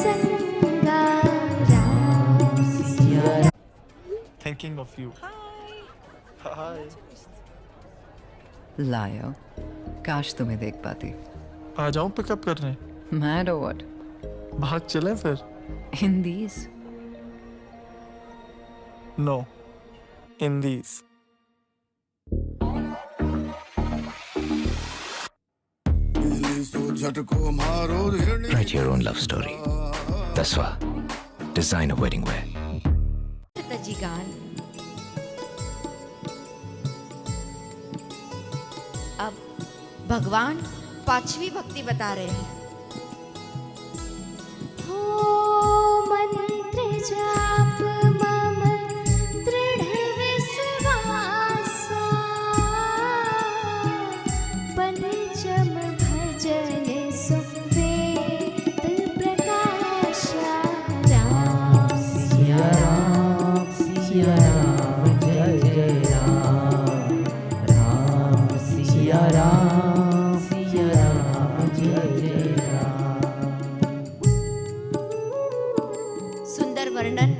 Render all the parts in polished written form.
प्रसंगा Ram Siya Ram. Thinking of you. Hi. लायो, काश तुम्हें देख पाती। आ जाऊं पिकअप करने? Mad or what? भाग चलें फिर? In these? No. In these. Write your own love story. Tasva, design a wedding wear. तजीगान। अब भगवान पांचवी भक्ति बता रहे हैं। हो मंत्र जाप मम दृढ़ विश्वासा, पंचम भजन सुवेद प्रकाशा राम सिया राम सिया राम जय जय राम राम सिया राम सिया राम जय जय राम। सुंदर वर्णन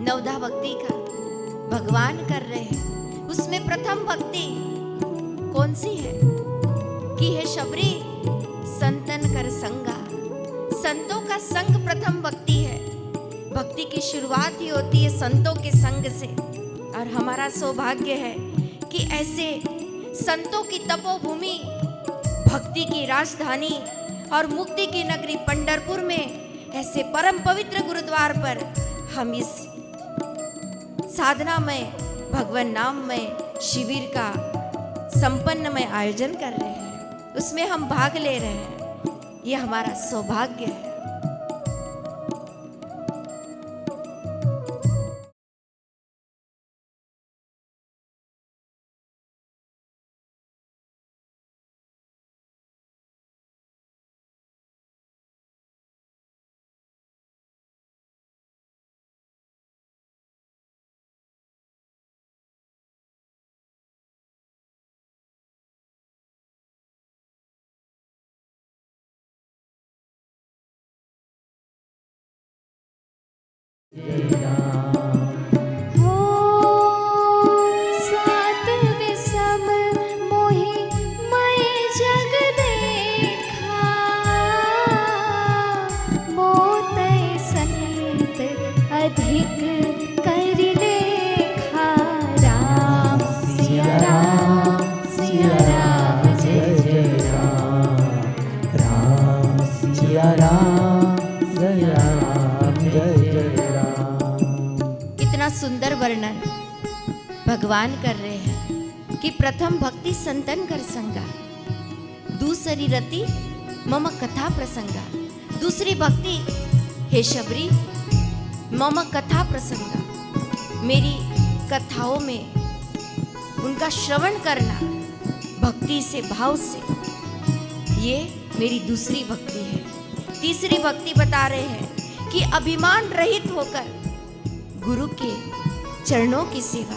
नवधा भक्ति का भगवान कर रहे हैं। उसमें प्रथम भक्ति कौन सी है कि हे शबरी संतन कर संगा। संतों का संग प्रथम भक्ति है। भक्ति की शुरुआत ही होती है संतों के संग से। और हमारा सौभाग्य है कि ऐसे संतों की तपोभूमि, भक्ति की राजधानी और मुक्ति की नगरी पंढरपुर में ऐसे परम पवित्र गुरुद्वार पर हम इस साधना में भगवान नाम में शिविर का संपन्न में आयोजन कर रहे हैं। उसमें हम भाग ले रहे हैं। ये हमारा सौभाग्य है। हो सात विषम मोहि मैं जग देखा, मोतै संत अधिक कर लेखा राम सिया राम जय जय राम राम सिया राम जय जय राम। इतना सुंदर वर्णन भगवान कर रहे हैं कि प्रथम भक्ति संतन कर संगा, दूसरी रति मम कथा प्रसंगा। दूसरी भक्ति हे शबरी मम कथा प्रसंगा, मेरी कथाओं में उनका श्रवण करना भक्ति से, भाव से, ये मेरी दूसरी भक्ति है। तीसरी भक्ति बता रहे हैं कि अभिमान रहित होकर गुरु के चरणों की सेवा,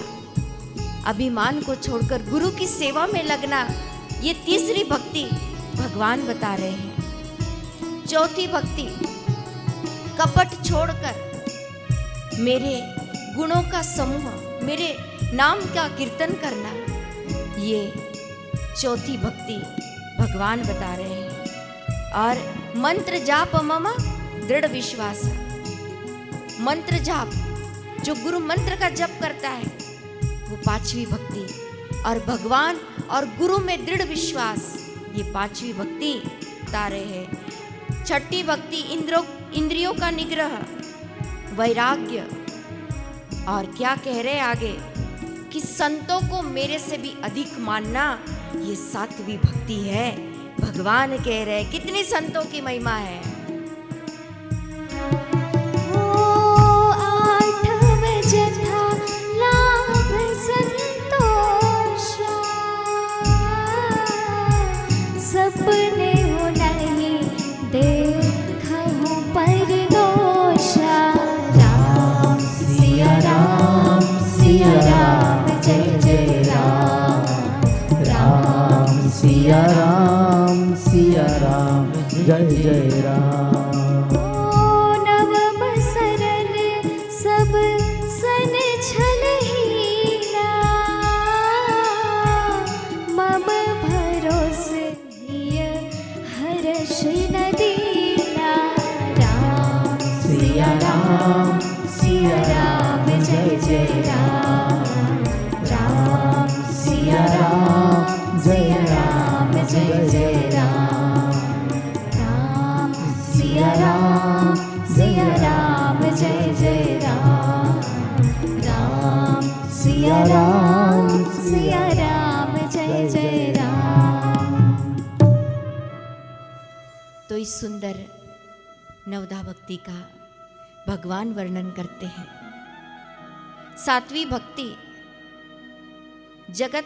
अभिमान को छोड़कर गुरु की सेवा में लगना, ये तीसरी भक्ति भगवान बता रहे हैं। चौथी भक्ति कपट छोड़कर मेरे गुणों का समूह, मेरे नाम का कीर्तन करना, ये चौथी भक्ति भगवान बता रहे हैं। और मंत्र जाप मम दृढ़ विश्वास, मंत्र जाप जो गुरु मंत्र का जप करता है वो पांचवी भक्ति, और भगवान और गुरु में दृढ़ विश्वास, ये पांचवी भक्ति बता रहे हैं। छठी भक्ति इंद्रियों का निग्रह, वैराग्य, और क्या कह रहे आगे कि संतों को मेरे से भी अधिक मानना, ये सातवीं भक्ति है। भगवान कह रहे कितनी संतों की महिमा है। सपने हो नहीं देखहु परदोषा राम सिया राम जय जय राम राम सिया राम जय जय राम। दर्शन दीना राम सिया राम जय जय राम राम सिया राम जय जय राम राम सिया राम जय जय राम राम सिया राम जय जय राम। तो इस सुंदर नवदा भक्ति का भगवान वर्णन करते हैं। सातवीं भक्ति जगत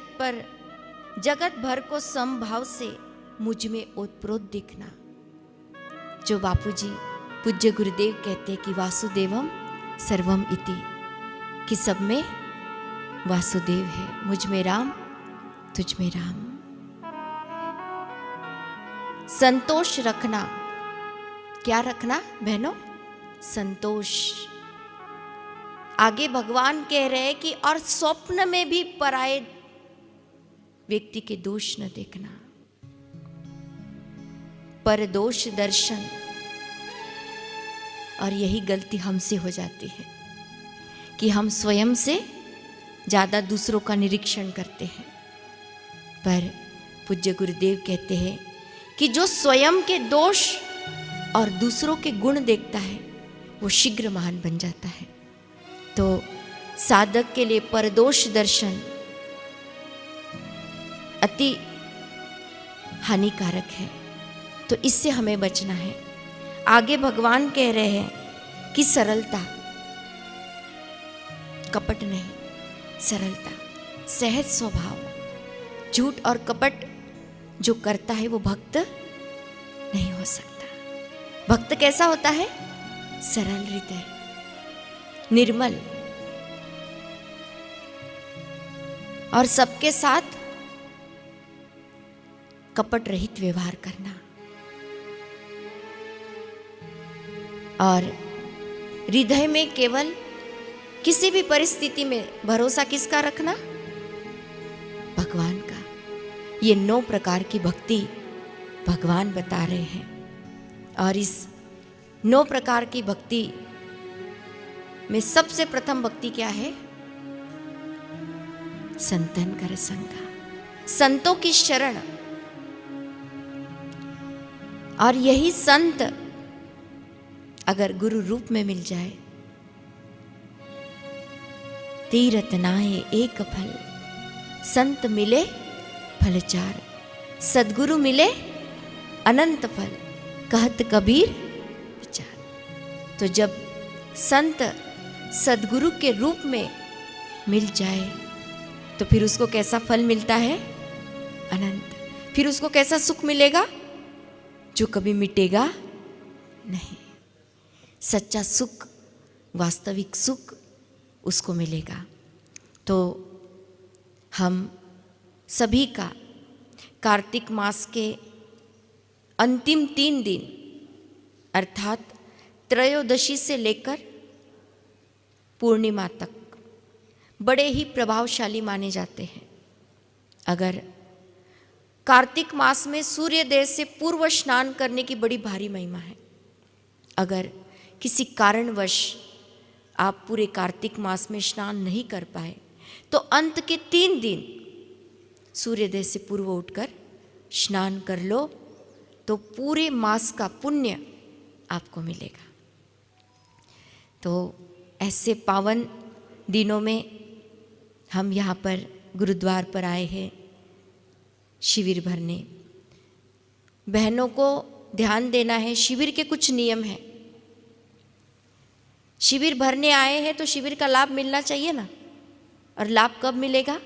भर को समभाव से मुझ में ओतप्रोत दिखना। जो बापूजी पूज्य गुरुदेव कहते हैं कि वासुदेवम सर्वम इति, कि सब में वासुदेव है, मुझ में राम तुझ में राम। संतोष रखना, क्या रखना बहनों? संतोष। आगे भगवान कह रहे हैं कि और स्वप्न में भी पराये व्यक्ति के दोष न देखना। पर दोष दर्शन, और यही गलती हमसे हो जाती है कि हम स्वयं से ज्यादा दूसरों का निरीक्षण करते हैं। पर पूज्य गुरुदेव कहते हैं कि जो स्वयं के दोष और दूसरों के गुण देखता है वो शीघ्र महान बन जाता है। तो साधक के लिए परदोष दर्शन अति हानिकारक है, तो इससे हमें बचना है। आगे भगवान कह रहे हैं कि सरलता, कपट नहीं, सरलता, सहज स्वभाव। झूठ और कपट जो करता है वो भक्त नहीं हो सकता। भक्त कैसा होता है? सरल हृदय, निर्मल, और सबके साथ कपट रहित व्यवहार करना। और हृदय में केवल किसी भी परिस्थिति में भरोसा किसका रखना? भगवान का। ये 9 प्रकार की भक्ति भगवान बता रहे हैं। और इस 9 प्रकार की भक्ति में सबसे प्रथम भक्ति क्या है? संतन कर संगा, संतों की शरण। और यही संत अगर गुरु रूप में मिल जाए, तीरथ नाए एक फल, संत मिले फल चार, सदगुरु मिले अनंत फल, कहत कबीर विचार। तो जब संत सदगुरु के रूप में मिल जाए तो फिर उसको कैसा फल मिलता है? अनंत। फिर उसको कैसा सुख मिलेगा? जो कभी मिटेगा नहीं। सच्चा सुख, वास्तविक सुख उसको मिलेगा। तो हम सभी का कार्तिक मास के अंतिम 3 दिन अर्थात त्रयोदशी से लेकर पूर्णिमा तक बड़े ही प्रभावशाली माने जाते हैं। अगर कार्तिक मास में सूर्योदय से पूर्व स्नान करने की बड़ी भारी महिमा है। अगर किसी कारणवश आप पूरे कार्तिक मास में स्नान नहीं कर पाए तो अंत के 3 दिन सूर्योदय से पूर्व उठकर स्नान कर लो, तो पूरे मास का पुण्य आपको मिलेगा। तो ऐसे पावन दिनों में हम यहाँ पर गुरुद्वार पर आए हैं शिविर भरने। बहनों को ध्यान देना है, शिविर के कुछ नियम हैं। शिविर भरने आए हैं तो शिविर का लाभ मिलना चाहिए ना। और लाभ कब मिलेगा?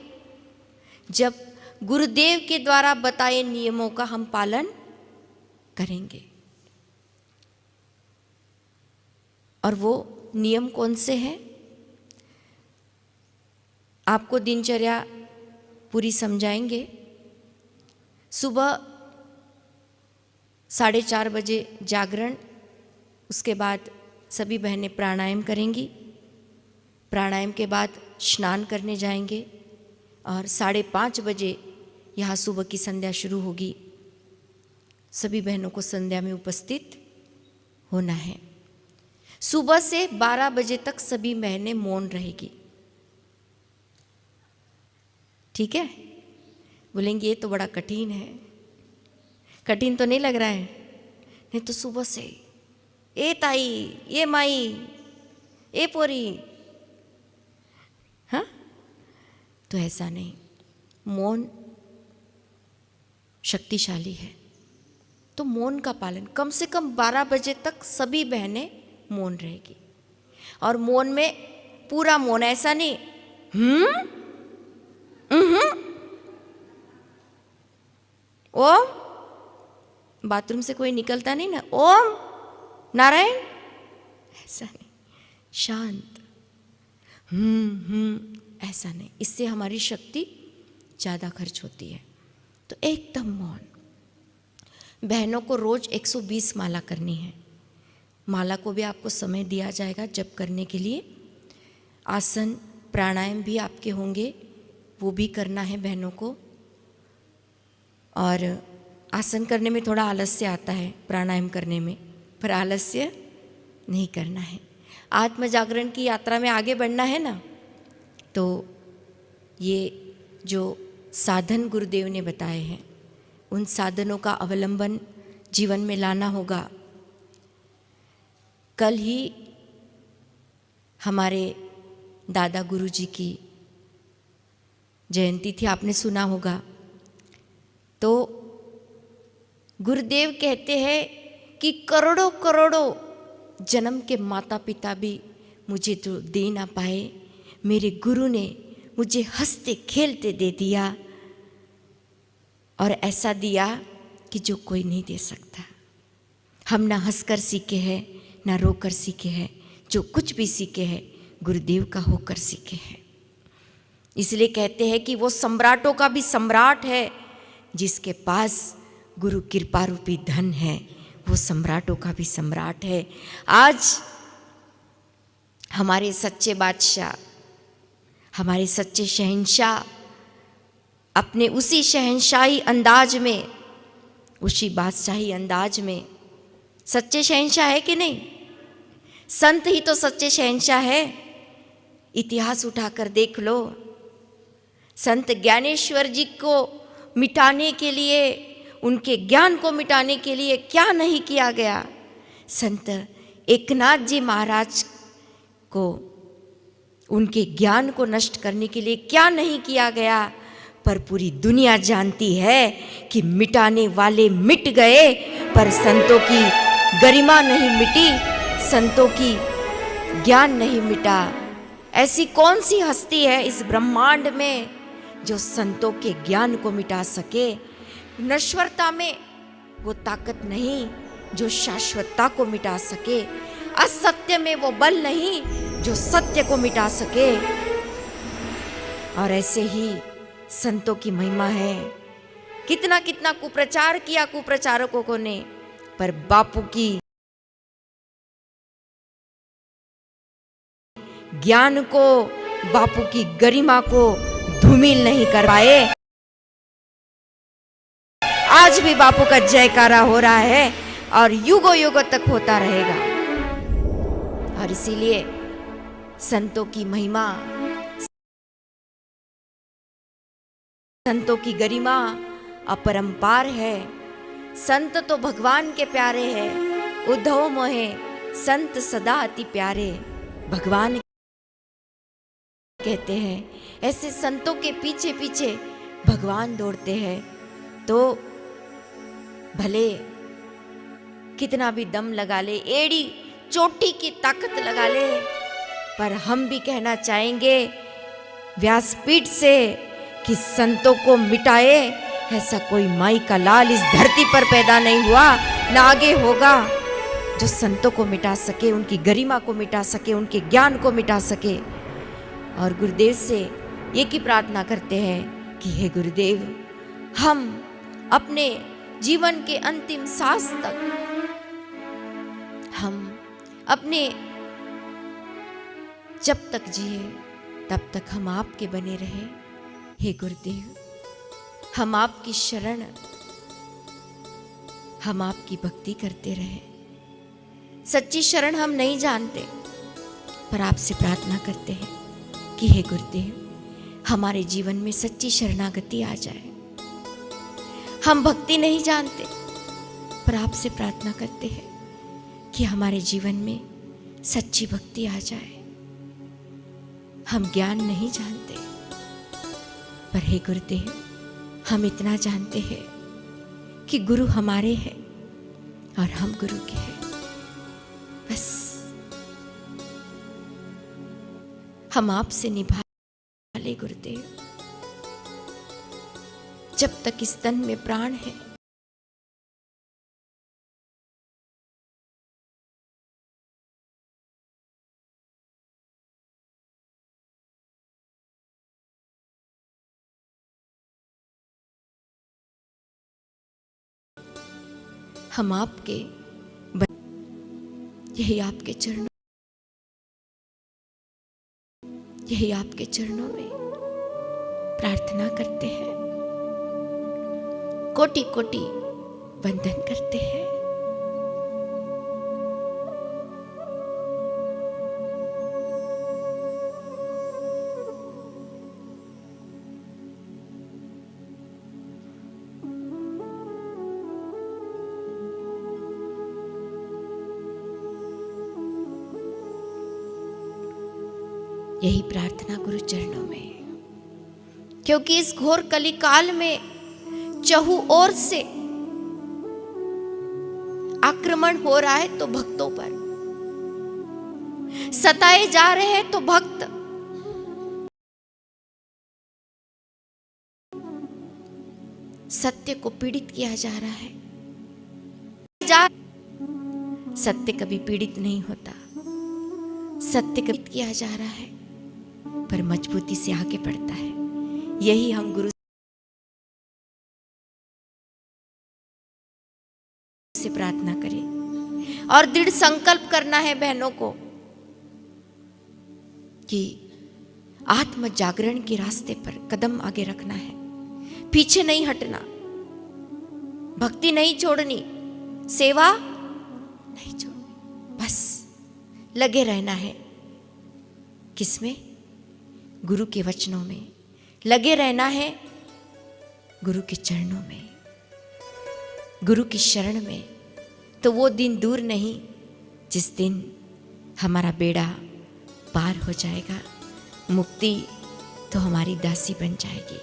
जब गुरुदेव के द्वारा बताए नियमों का हम पालन करेंगे। और वो नियम कौन से हैं? आपको दिनचर्या पूरी समझाएंगे। सुबह 4:30 बजे जागरण, उसके बाद सभी बहनें प्राणायाम करेंगी। प्राणायाम के बाद स्नान करने जाएंगे और 5:30 बजे यहाँ सुबह की संध्या शुरू होगी। सभी बहनों को संध्या में उपस्थित होना है। सुबह से 12 बजे तक सभी बहनें मौन रहेगी, ठीक है? बोलेंगे ये तो बड़ा कठिन है। कठिन तो नहीं लग रहा है? नहीं तो सुबह से ए ताई, ये माई, ए पोरी, हाँ? तो ऐसा नहीं, मौन शक्तिशाली है। तो मौन का पालन कम से कम 12 बजे तक सभी बहनें मौन रहेगी। और मौन में पूरा मौन, ऐसा नहीं ओम, बाथरूम से कोई निकलता नहीं ना, ओम नारायण, ऐसा नहीं, शांत ऐसा नहीं, इससे हमारी शक्ति ज़्यादा खर्च होती है। तो एकदम मौन। बहनों को रोज 120 माला करनी है। माला को भी आपको समय दिया जाएगा जप करने के लिए। आसन प्राणायाम भी आपके होंगे, वो भी करना है बहनों को। और आसन करने में थोड़ा आलस्य आता है, प्राणायाम करने में, पर आलस्य नहीं करना है। आत्म जागरण की यात्रा में आगे बढ़ना है ना, तो ये जो साधन गुरुदेव ने बताए हैं, उन साधनों का अवलंबन जीवन में लाना होगा। कल ही हमारे दादा गुरुजी की जयंती थी, आपने सुना होगा। तो गुरुदेव कहते हैं कि करोड़ों करोड़ों जन्म के माता पिता भी मुझे जो दे ना पाए, मेरे गुरु ने मुझे हंसते खेलते दे दिया, और ऐसा दिया कि जो कोई नहीं दे सकता। हम ना हंसकर सीखे हैं, ना रोकर सीखे हैं, जो कुछ भी सीखे हैं गुरुदेव का होकर सीखे हैं। इसलिए कहते हैं कि वो सम्राटों का भी सम्राट है, जिसके पास गुरु कृपा रूपी धन है, वो सम्राटों का भी सम्राट है। आज हमारे सच्चे बादशाह, हमारे सच्चे शहंशाह अपने उसी शहंशाही अंदाज में, उसी बादशाही अंदाज में सच्चे शहंशाह है कि नहीं? संत ही तो सच्चे शहंशाह है। इतिहास उठाकर देख लो, संत ज्ञानेश्वर जी को मिटाने के लिए, उनके ज्ञान को मिटाने के लिए क्या नहीं किया गया। संत एकनाथ जी महाराज को, उनके ज्ञान को नष्ट करने के लिए क्या नहीं किया गया। पर पूरी दुनिया जानती है कि मिटाने वाले मिट गए, पर संतों की गरिमा नहीं मिटी, संतों की ज्ञान नहीं मिटा। ऐसी कौन सी हस्ती है इस ब्रह्मांड में जो संतों के ज्ञान को मिटा सके? नश्वरता में वो ताकत नहीं जो शाश्वतता को मिटा सके। असत्य में वो बल नहीं जो सत्य को मिटा सके। और ऐसे ही संतों की महिमा है। कितना कितना कुप्रचार किया कुप्रचारकों ने, पर बापू की ज्ञान को, बापू की गरिमा को धूमिल नहीं कर पाए। आज भी बापू का जयकारा हो रहा है और युगों युगों तक होता रहेगा। और इसीलिए संतों की महिमा, संतों की गरिमा अपरंपार है। संत तो भगवान के प्यारे हैं, उद्धव मोहे संत सदा अति प्यारे, भगवान कहते हैं। ऐसे संतों के पीछे पीछे भगवान दौड़ते हैं। तो भले कितना भी दम लगा ले, एड़ी चोटी की ताकत लगा ले, पर हम भी कहना चाहेंगे व्यासपीठ से कि संतों को मिटाए ऐसा कोई माई का लाल इस धरती पर पैदा नहीं हुआ, ना आगे होगा, जो संतों को मिटा सके, उनकी गरिमा को मिटा सके, उनके ज्ञान को मिटा सके। और गुरुदेव से एक ही प्रार्थना करते हैं कि हे गुरुदेव, हम अपने जीवन के अंतिम सांस तक, हम अपने जब तक जिए तब तक हम आपके बने रहे। हे गुरुदेव, हम आपकी शरण, हम आपकी भक्ति करते रहे। सच्ची शरण हम नहीं जानते, पर आपसे प्रार्थना करते हैं कि हे गुरुदेव, हमारे जीवन में सच्ची शरणागति आ जाए। हम भक्ति नहीं जानते, पर आपसे प्रार्थना करते हैं कि हमारे जीवन में सच्ची भक्ति आ जाए। हम ज्ञान नहीं जानते, पर हे गुरुदेव, हम इतना जानते हैं कि गुरु हमारे हैं और हम गुरु के हैं। बस हम आपसे निभा ले गुरुदेव। जब तक इस तन में प्राण है, हम आपके यही आपके चरणों में प्रार्थना करते हैं, कोटि कोटि वंदन करते हैं। यही प्रार्थना गुरु चरणों में, क्योंकि इस घोर कलिकाल में चहु ओर से आक्रमण हो रहा है तो भक्तों पर, सताए जा रहे हैं तो भक्त सत्य को पीड़ित किया जा रहा है। सत्य कभी पीड़ित नहीं होता, सत्य कभी किया जा रहा है पर मजबूती से आगे बढ़ता है। यही हम गुरु से प्रार्थना करें और दृढ़ संकल्प करना है बहनों को कि आत्म जागरण के रास्ते पर कदम आगे रखना है, पीछे नहीं हटना, भक्ति नहीं छोड़नी, सेवा नहीं छोड़नी, बस लगे रहना है। किसमें? गुरु के वचनों में लगे रहना है, गुरु के चरणों में, गुरु की शरण में। तो वो दिन दूर नहीं जिस दिन हमारा बेड़ा पार हो जाएगा, मुक्ति तो हमारी दासी बन जाएगी।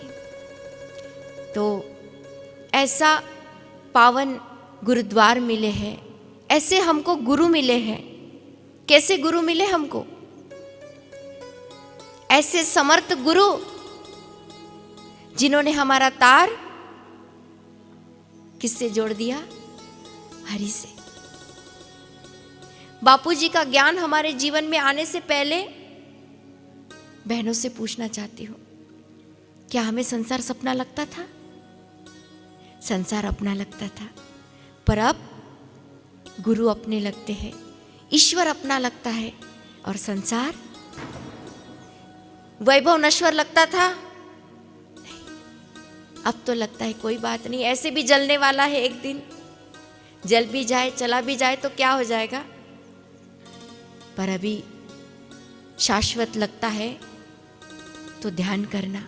तो ऐसा पावन गुरुद्वार मिले हैं, ऐसे हमको गुरु मिले हैं। कैसे गुरु मिले हमको? ऐसे समर्थ गुरु जिन्होंने हमारा तार किससे जोड़ दिया? हरि से। बापूजी का ज्ञान हमारे जीवन में आने से पहले बहनों से पूछना चाहती हूं, क्या हमें संसार सपना लगता था? संसार अपना लगता था, पर अब गुरु अपने लगते हैं, ईश्वर अपना लगता है और संसार वैभव नश्वर लगता था। नहीं, अब तो लगता है कोई बात नहीं, ऐसे भी जलने वाला है, एक दिन जल भी जाए, चला भी जाए तो क्या हो जाएगा। पर अभी शाश्वत लगता है तो ध्यान करना,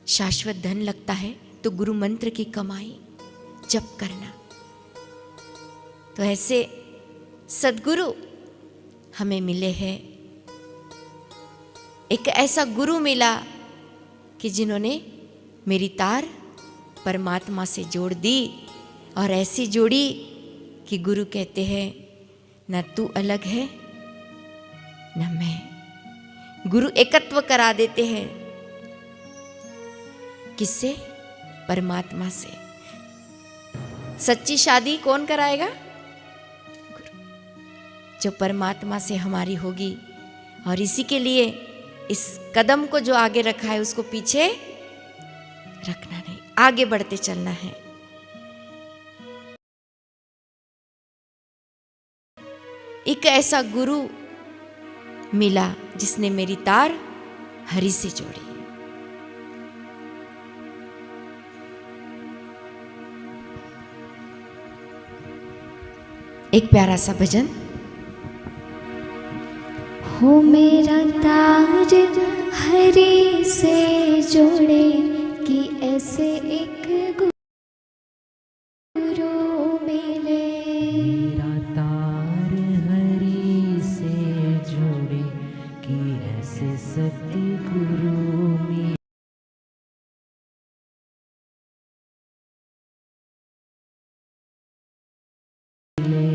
शाश्वत धन लगता है तो गुरु मंत्र की कमाई जप करना। तो ऐसे सद्गुरु हमें मिले हैं। एक ऐसा गुरु मिला कि जिन्होंने मेरी तार परमात्मा से जोड़ दी, और ऐसी जोड़ी कि गुरु कहते हैं न तू अलग है न मैं। गुरु एकत्व करा देते हैं, किससे? परमात्मा से। सच्ची शादी कौन कराएगा? गुरु। जो परमात्मा से हमारी होगी। और इसी के लिए इस कदम को जो आगे रखा है उसको पीछे रखना नहीं, आगे बढ़ते चलना है। एक ऐसा गुरु मिला जिसने मेरी तार हरि से जोड़ी। एक प्यारा सा भजन। हो मेरा ताज हरि से जोड़े कि ऐसे एक गुरु मिले। मेरा तार हरि से जोड़े कि ऐसे सतगुरु मिले।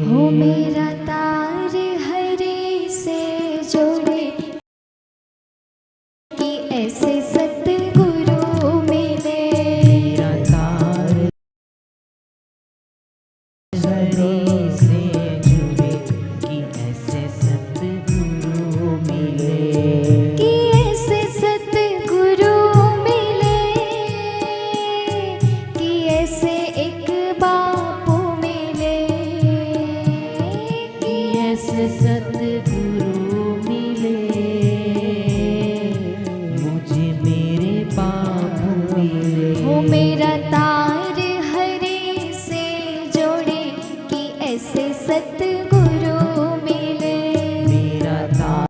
हो मेरा तार हरि से जोड़े कि ऐसे सतगुरु मिले। मेरा तार हरि से जुड़े कि ऐसे सतगुरु मिले। कि ऐसे सतगुरु मिले। कि ऐसे एक बापू मिले। कि ऐसे सतगुरु मिले। मुझे मेरे बाबू मिले। हो मेरा तार हरि से जोड़े कि ऐसे सतगुरु मिले। मेरा तार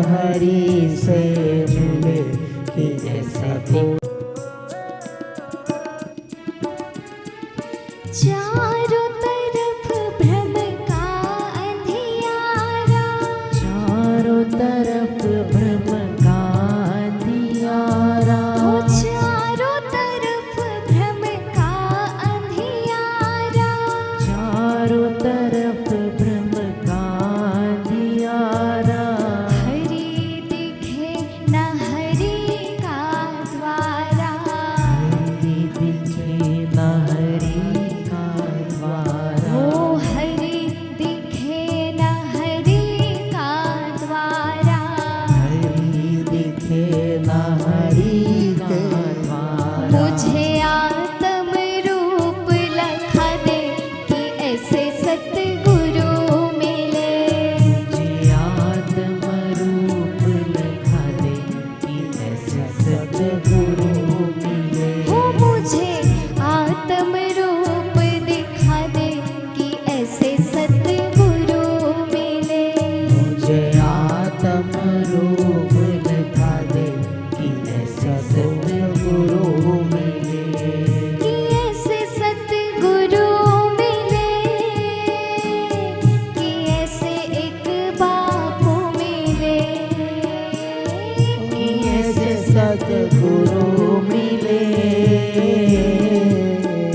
हरि से जुड़े कि ऐसे चारों तरफ भ्रम का अंधियारा। चारों तरफ भ्रम का अंधियारा। हो चारों तरफ भ्रम का अंधियारा। चारों तरफ भ्रम का अंधियारा। हरि दिखे न हरि का द्वारा। हरि दिखे न हरि का द्वारा। हो हरि दिखे न हरि का द्वारा। हरि दिखे न हरि का द्वारा। मुझे आत्म रूप लखा दे कि ऐसे सतगुरु मिले। मुझे आत्म रूप लखा दे कि ऐसे सतगुरु मिले। हो मुझे आत्म रूप दिखा दे कि ऐसे सतगुरु मिले। मुझे आत्म रूप लखा दे कि ऐसे सतगुरु मिले। कि ऐसे सतगुरु मिले। कि ऐसे एक बापू मिले। कि ऐसे सतगुरु मिले।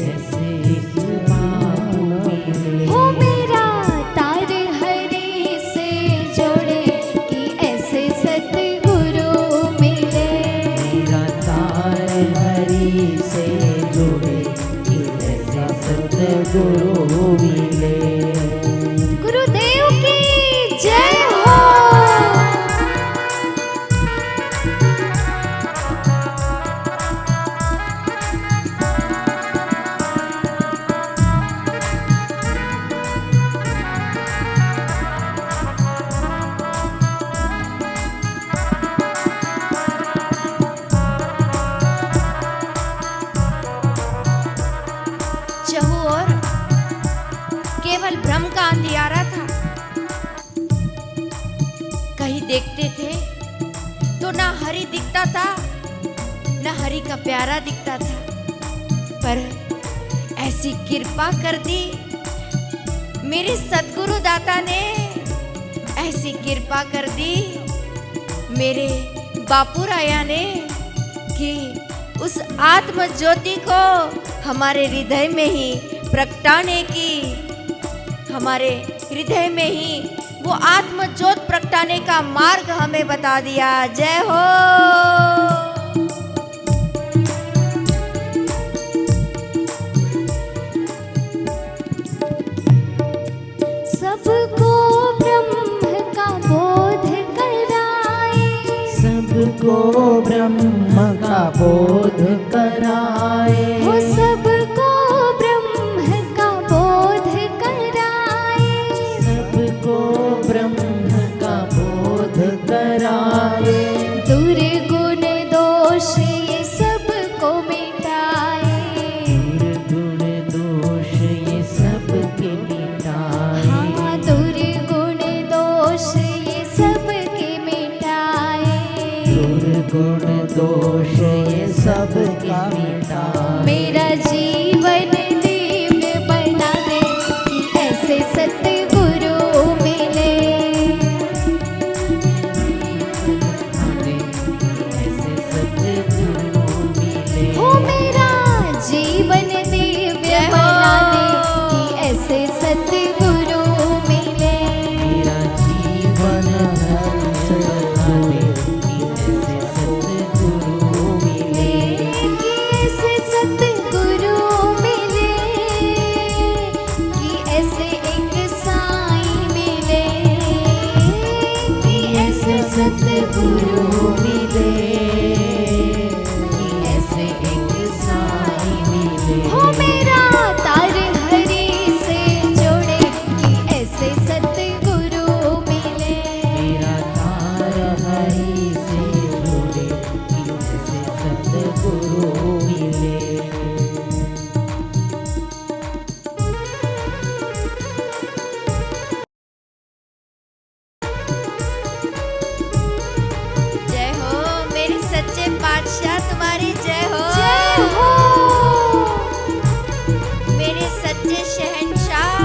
ऐसे एक बाबू मिले। हो मेरा तार हरि से जोड़े कि ऐसे सतगुरु मिले। मेरा तार हरि से जुड़े कि ऐसे सतगुरु मिले। गुरुदेव की जय हो। चहु और केवल भ्रम का अंधियारा था। कहीं देखते थे तो ना हरि दिखता था, ना हरि का प्यारा दिखता था। पर ऐसी कृपा कर दी मेरे सतगुरु दाता ने, ऐसी कृपा कर दी मेरे बापू राया ने कि उस आत्म ज्योति को हमारे हृदय में ही प्रगटाने की, हमारे हृदय में ही वो आत्म ज्योत प्रगटाने का मार्ग हमें बता दिया। जय हो। सबको ब्रह्म का बोध कराए। सबको ब्रह्म का बोध कराए। हो सबको ब्रह्म का सतगुरु मिले कि ऐसे एक साई मिले। हो मेरा तार हरि से जोड़े कि ऐसे सतगुरु मिले। मेरा तार हरि से जुड़े कि ऐसे सतगुरु मिले। जय हो मेरे सच्चे पातशाह, तुम्हारी जय हो। जय हो मेरे सच्चे शहंशाह,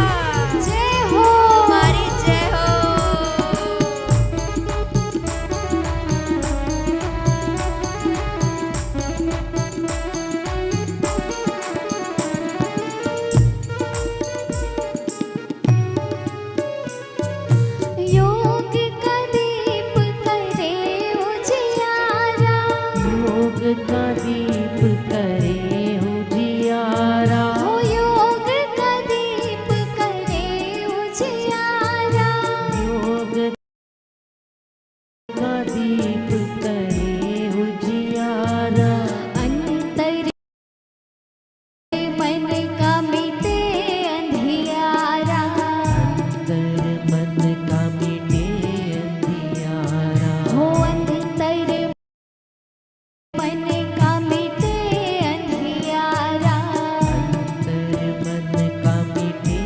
जय हो तुम्हारी जय हो। योग का दीप करे उजियारा। योग का दीप करे उजियारा। हो योग का दीप करे उजियारा। योग का दीप करे उजियारा। अंतर मन का मिटे अंधियारा। अंतर मन का मिटे अंधियारा। हो अंतर मन का मिटे अंधियारा। अंतर मन का मिटे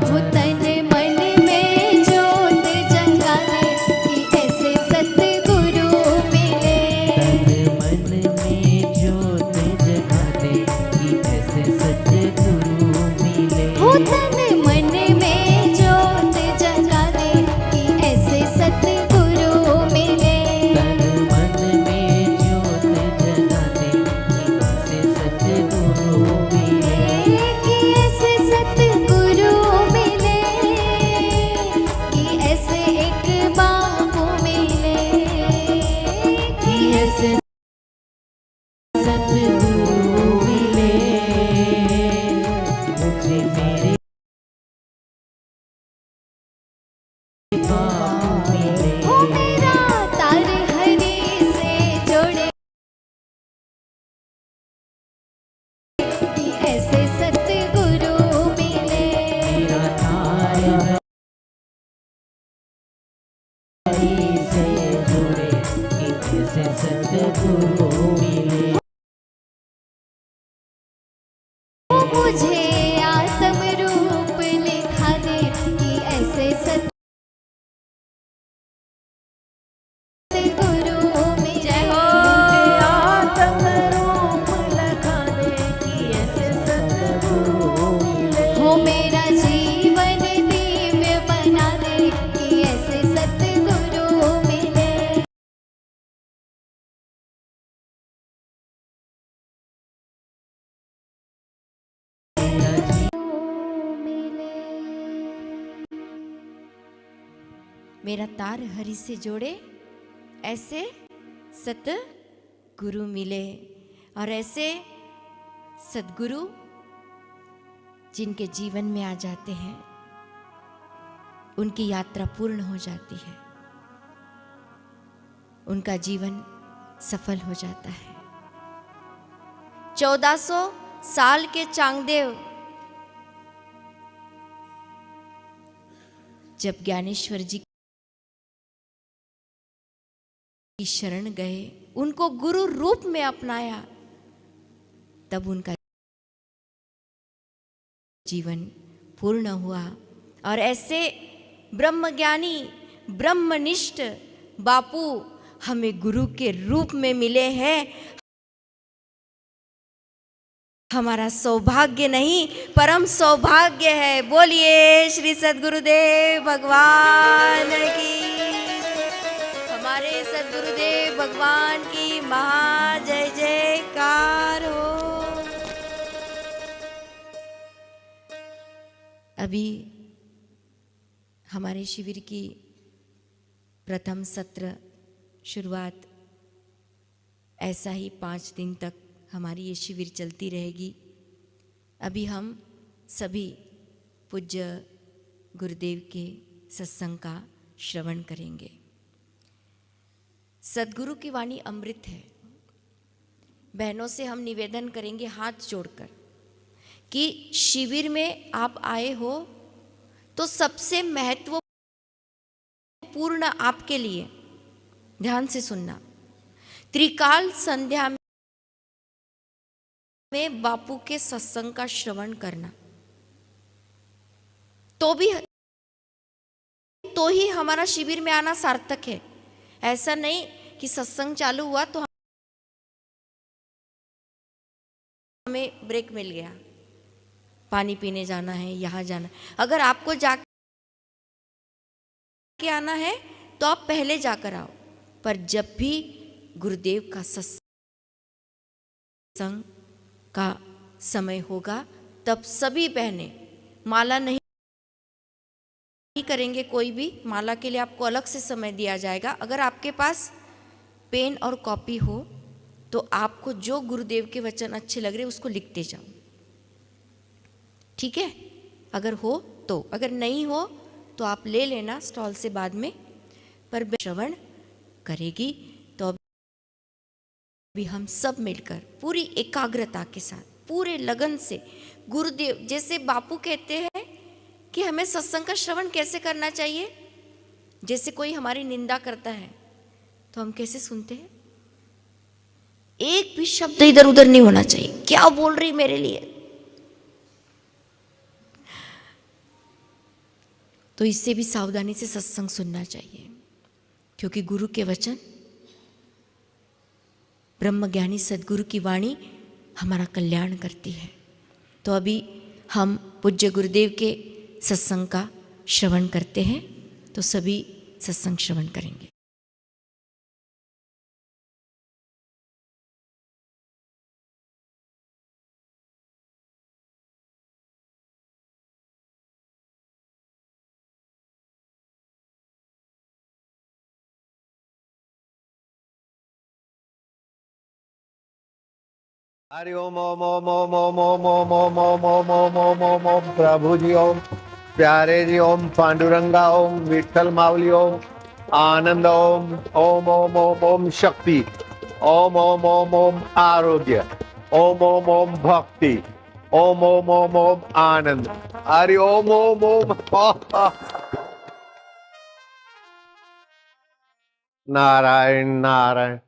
हो अंधियारा। तन मन में जोत जगा दे कि ऐसे सतगुरु मिले। तन मन में जोत जगा दे कि ऐसे सतगुरु मिले। हो तन मन में जोत जगा दे कि ऐसे सतगुरु मिले। तन मन में जोत जगा दे कि ऐसे सतगुरु मिले। कि ऐसे सतगुरु मिले। कि ऐसे एक बापू मिले। कि ऐसे सतगुरु मिले मुझे मेरे बापू मिले। हो मेरा तार हरि से जोड़े कि ऐसे सतगुरु मिले। मेरा तार हरि से जुड़े कि ऐसे सतगुरु मिले। हो मुझे आत्म रूप लिखा दे कि ऐसे सतगुरु मिले। जय हो आत्म रूप लगा दे कि ऐसे सतगुरु मिले। हो मेरा जीवन दिव्य बना दे कि ऐसे सतगुरु मिले। मेरा तार हरि से जोड़े ऐसे सतगुरु मिले। और ऐसे सद्गुरु जिनके जीवन में आ जाते हैं उनकी यात्रा पूर्ण हो जाती है, उनका जीवन सफल हो जाता है। 1400 साल के चांगदेव जब ज्ञानेश्वर जी की शरण गए, उनको गुरु रूप में अपनाया, तब उनका जीवन पूर्ण हुआ। और ऐसे ब्रह्मज्ञानी ब्रह्मनिष्ठ बापू हमें गुरु के रूप में मिले हैं। हमारा सौभाग्य नहीं परम सौभाग्य है। बोलिए श्री सद्गुरुदेव भगवान की, हमारे सद्गुरुदेव भगवान की महा जय जयकार हो। अभी हमारे शिविर की प्रथम सत्र शुरुआत ऐसा ही 5 दिन तक हमारी ये शिविर चलती रहेगी। अभी हम सभी पूज्य गुरुदेव के सत्संग का श्रवण करेंगे। सदगुरु की वाणी अमृत है। बहनों से हम निवेदन करेंगे हाथ जोड़कर कि शिविर में आप आए हो तो सबसे महत्वपूर्ण आपके लिए, ध्यान से सुनना, त्रिकाल संध्या में बापू के सत्संग का श्रवण करना। तो ही हमारा शिविर में आना सार्थक है। ऐसा नहीं कि सत्संग चालू हुआ तो हमें ब्रेक मिल गया, पानी पीने जाना है, यहाँ जाना है। अगर आपको जाके आना है तो आप पहले जाकर आओ, पर जब भी गुरुदेव का सत्संग का समय होगा तब सभी बहनें, माला नहीं करेंगे कोई भी, माला के लिए आपको अलग से समय दिया जाएगा। अगर आपके पास पेन और कॉपी हो तो आपको जो गुरुदेव के वचन अच्छे लग रहे उसको लिखते जाओ, ठीक है? अगर हो तो, अगर नहीं हो तो आप ले लेना स्टॉल से बाद में। पर श्रवण करेगी तो अभी हम सब मिलकर पूरी एकाग्रता के साथ, पूरे लगन से, गुरुदेव जैसे बापू कहते हैं कि हमें सत्संग का श्रवण कैसे करना चाहिए। जैसे कोई हमारी निंदा करता है तो हम कैसे सुनते हैं? एक भी शब्द इधर उधर नहीं होना चाहिए, क्या बोल रही मेरे लिए। तो इससे भी सावधानी से सत्संग सुनना चाहिए, क्योंकि गुरु के वचन, ब्रह्मज्ञानी सदगुरु की वाणी हमारा कल्याण करती है। तो अभी हम पूज्य गुरुदेव के सत्संग का श्रवण करते हैं, तो सभी सत्संग श्रवण करेंगे। हरि ओम ओम ओम ओम ओम ओम ओम ओम ओम ओम ओम ओम ओम ओम प्रभु जी ओम, प्यारे जी ओम, पांडुरंगा ओम, विठल मावली ओम, आनंद ओम, ओम ओम ओम ओम शक्ति, ओम ओम ओम ओम आरोग्य, ओम ओम ओम भक्ति, ओम ओम ओम ओम आनंद, हरि ओम ओम ओम। नारायण नारायण।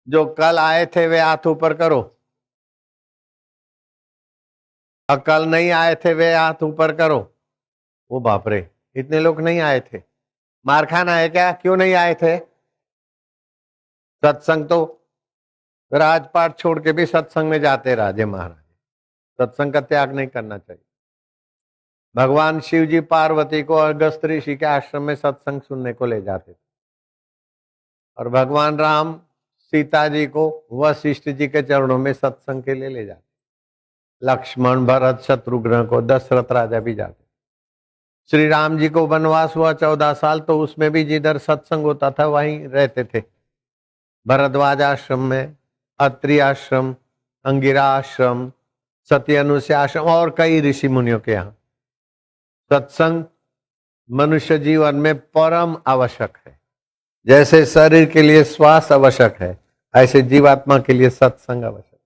जो कल आए थे वे हाथ ऊपर करो, और कल नहीं आए थे वे हाथ ऊपर करो। वो बाप रे, इतने लोग नहीं आए थे। मार खाना है क्या? क्यों नहीं आए थे? सत्संग तो राजपाट छोड़ के भी सत्संग में जाते राजे महाराज। सत्संग का त्याग नहीं करना चाहिए। भगवान शिव जी पार्वती को अगस्त ऋषि के आश्रम में सत्संग सुनने को ले जाते थे, और भगवान राम सीता जी को वशिष्ठ जी के चरणों में सत्संग के लिए ले जाते। लक्ष्मण, भरत, शत्रुघ्न को दशरथ राजा भी जाते। श्री राम जी को वनवास हुआ 14 साल, तो उसमें भी जिधर सत्संग होता था वहीं रहते थे। भरद्वाज आश्रम में, अत्रि आश्रम, अंगिरा आश्रम, सत्यनुष्या आश्रम और कई ऋषि मुनियों के यहाँ सत्संग मनुष्य जीवन में परम आवश्यक है। जैसे शरीर के लिए श्वास आवश्यक है, ऐसे जीवात्मा के लिए सत्संग आवश्यक।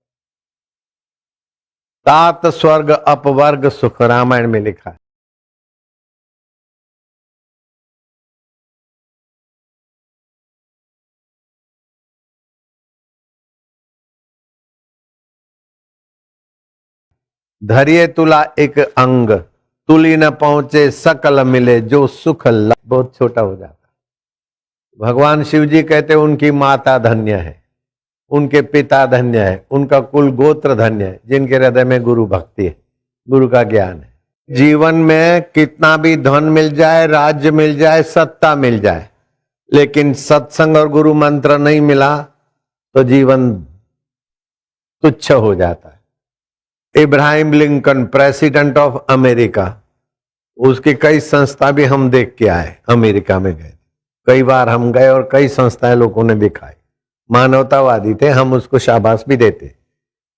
7 स्वर्ग अपवर्ग सुख रामायण में लिखा है। धरिए तुला एक अंग, तुली न पहुंचे सकल मिले, जो सुख बहुत छोटा हो जाता। भगवान शिव जी कहते उनकी माता धन्य है, उनके पिता धन्य है, उनका कुल गोत्र धन्य है, जिनके हृदय में गुरु भक्ति है, गुरु का ज्ञान है। जीवन में कितना भी धन मिल जाए, राज्य मिल जाए, सत्ता मिल जाए, लेकिन सत्संग और गुरु मंत्र नहीं मिला तो जीवन तुच्छ हो जाता है। Ibrahim Lincoln, president of America, उसकी कई संस्था भी हम देख के आए। अमेरिका में गए, कई बार हम गए और कई संस्थाएं लोगों ने दिखाई। मानवतावादी थे, हम उसको शाबाश भी देते,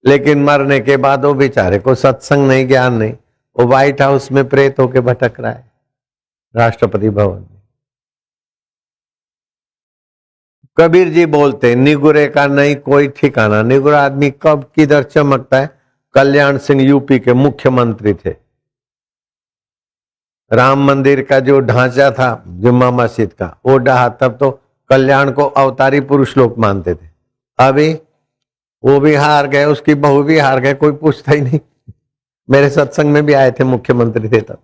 लेकिन मरने के बाद वो बेचारे को सत्संग नहीं, ज्ञान नहीं, वो व्हाइट हाउस में प्रेत होके भटक रहा है, राष्ट्रपति भवन में। कबीर जी बोलते निगुरे का नहीं कोई ठिकाना। निगुरा आदमी कब किधर चमकता है। कल्याण सिंह यूपी के मुख्यमंत्री थे। राम मंदिर का जो ढांचा था जुम्मा मस्जिद का वो ढहा, तब तो कल्याण को अवतारी पुरुष लोग मानते थे। अभी वो भी हार गए, उसकी बहू भी हार गए, कोई पूछता ही नहीं। मेरे सत्संग में भी आए थे, मुख्यमंत्री थे तब।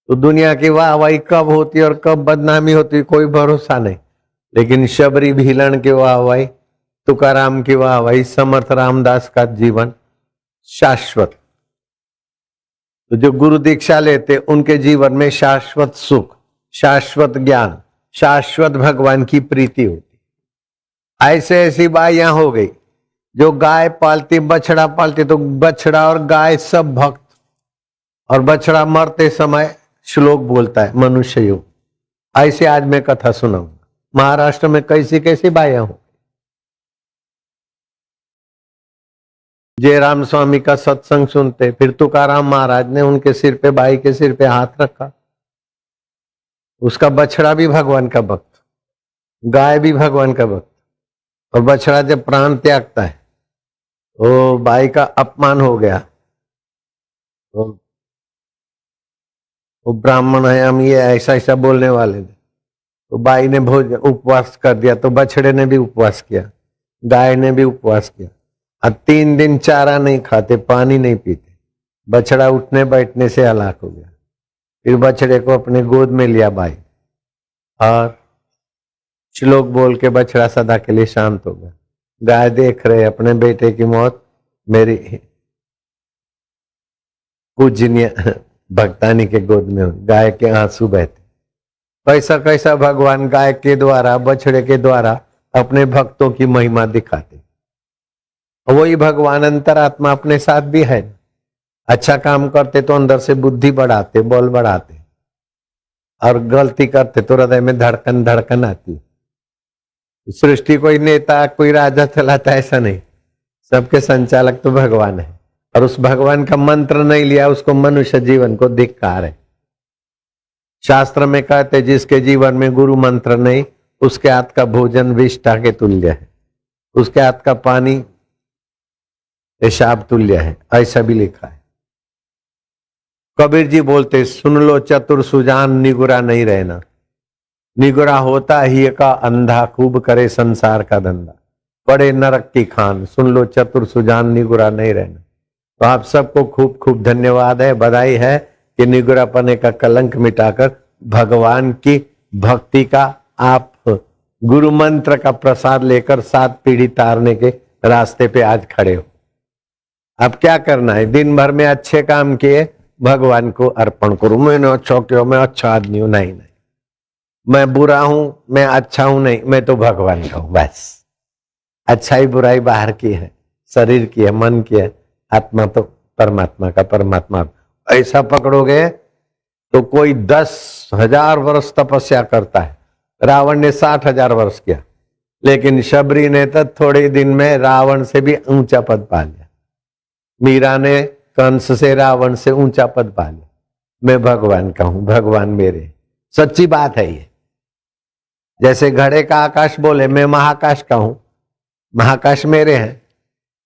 तो दुनिया की वाहवाही कब होती और कब बदनामी होती कोई भरोसा नहीं। लेकिन शबरी भीलन की वाहवाही, तुकाराम की वाहवाही, समर्थ रामदास का जीवन शाश्वत। तो जो गुरु दीक्षा लेते उनके जीवन में शाश्वत सुख, शाश्वत ज्ञान, शाश्वत भगवान की प्रीति होती। ऐसे ऐसी बाइयां हो गई जो गाय पालती, बछड़ा पालती, तो बछड़ा और गाय सब भक्त, और बछड़ा मरते समय श्लोक बोलता है मनुष्य योग। ऐसे आज मैं कथा सुनाऊंगा। महाराष्ट्र में कैसी कैसी बाइयां हो। जयराम स्वामी का सत्संग सुनते, फिर तुकाराम महाराज ने उनके सिर पे, बाई के सिर पे हाथ रखा। उसका बछड़ा भी भगवान का भक्त, गाय भी भगवान का भक्त। और बछड़ा जब प्राण त्यागता है वो बाई का अपमान हो गया। वो ब्राह्मण है, हम ये ऐसा ऐसा बोलने वाले थे। तो बाई ने भोजन उपवास कर दिया, तो बछड़े ने भी उपवास किया, गाय ने भी उपवास किया। और 3 दिन चारा नहीं खाते, पानी नहीं पीते। बछड़ा उठने बैठने से हलाक हो गया। फिर बछड़े को अपने गोद में लिया बाई, और श्लोक बोल के बछड़ा सदा के लिए शांत हो गया। गाय देख रहे अपने बेटे की मौत, मेरी पूजनीय भक्तानी के गोद में हुई। गाय के आंसू बहते। कैसा कैसा भगवान गाय के द्वारा, बछड़े के द्वारा अपने भक्तों की महिमा दिखाते। वही भगवान अंतरात्मा अपने साथ भी है। अच्छा काम करते तो अंदर से बुद्धि बढ़ाते, बल बढ़ाते, और गलती करते तो हृदय में धड़कन धड़कन आती। सृष्टि कोई नेता कोई राजा चलाता ऐसा नहीं, सबके संचालक तो भगवान है। और उस भगवान का मंत्र नहीं लिया उसको मनुष्य जीवन को धिक्कार है। शास्त्र में कहते जिसके जीवन में गुरु मंत्र नहीं उसके हाथ का भोजन विष्ठा के तुल्य है, उसके हाथ का पानी पेशाब तुल्य है, ऐसा भी लिखा है। कबीर जी बोलते सुन लो चतुर सुजान निगुरा नहीं रहना। निगुरा होता ही का अंधा खूब करे संसार का धंधा, बड़े नरक की खान। सुन लो चतुर सुजान निगुरा नहीं रहना। तो आप सबको खूब खूब धन्यवाद है, बधाई है कि निगुरा पने का कलंक मिटाकर भगवान की भक्ति का आप गुरु मंत्र का प्रसाद लेकर 7 पीढ़ी तारने के रास्ते पे आज खड़े हो। अब क्या करना है, दिन भर में अच्छे काम किए, भगवान को अर्पण करूं। मैंने अच्छा क्यों, मैं अच्छा आदमी हूं, नहीं नहीं, मैं बुरा हूं, मैं अच्छा हूं, नहीं, मैं तो भगवान का हूं बस। अच्छाई बुराई बाहर की है, शरीर की है, मन की है, आत्मा तो परमात्मा का। परमात्मा ऐसा पकड़ोगे तो कोई 10,000 वर्ष तपस्या करता है। रावण ने 60,000 वर्ष किया, लेकिन शबरी ने तो थोड़े दिन में रावण से भी ऊंचा पद पा लिया। मीरा ने कंस से, रावण से ऊंचा पद पा लिया। मैं भगवान का हूं, भगवान मेरे। सच्ची बात है ये। जैसे घड़े का आकाश बोले मैं महाकाश का हूं, महाकाश मेरे हैं।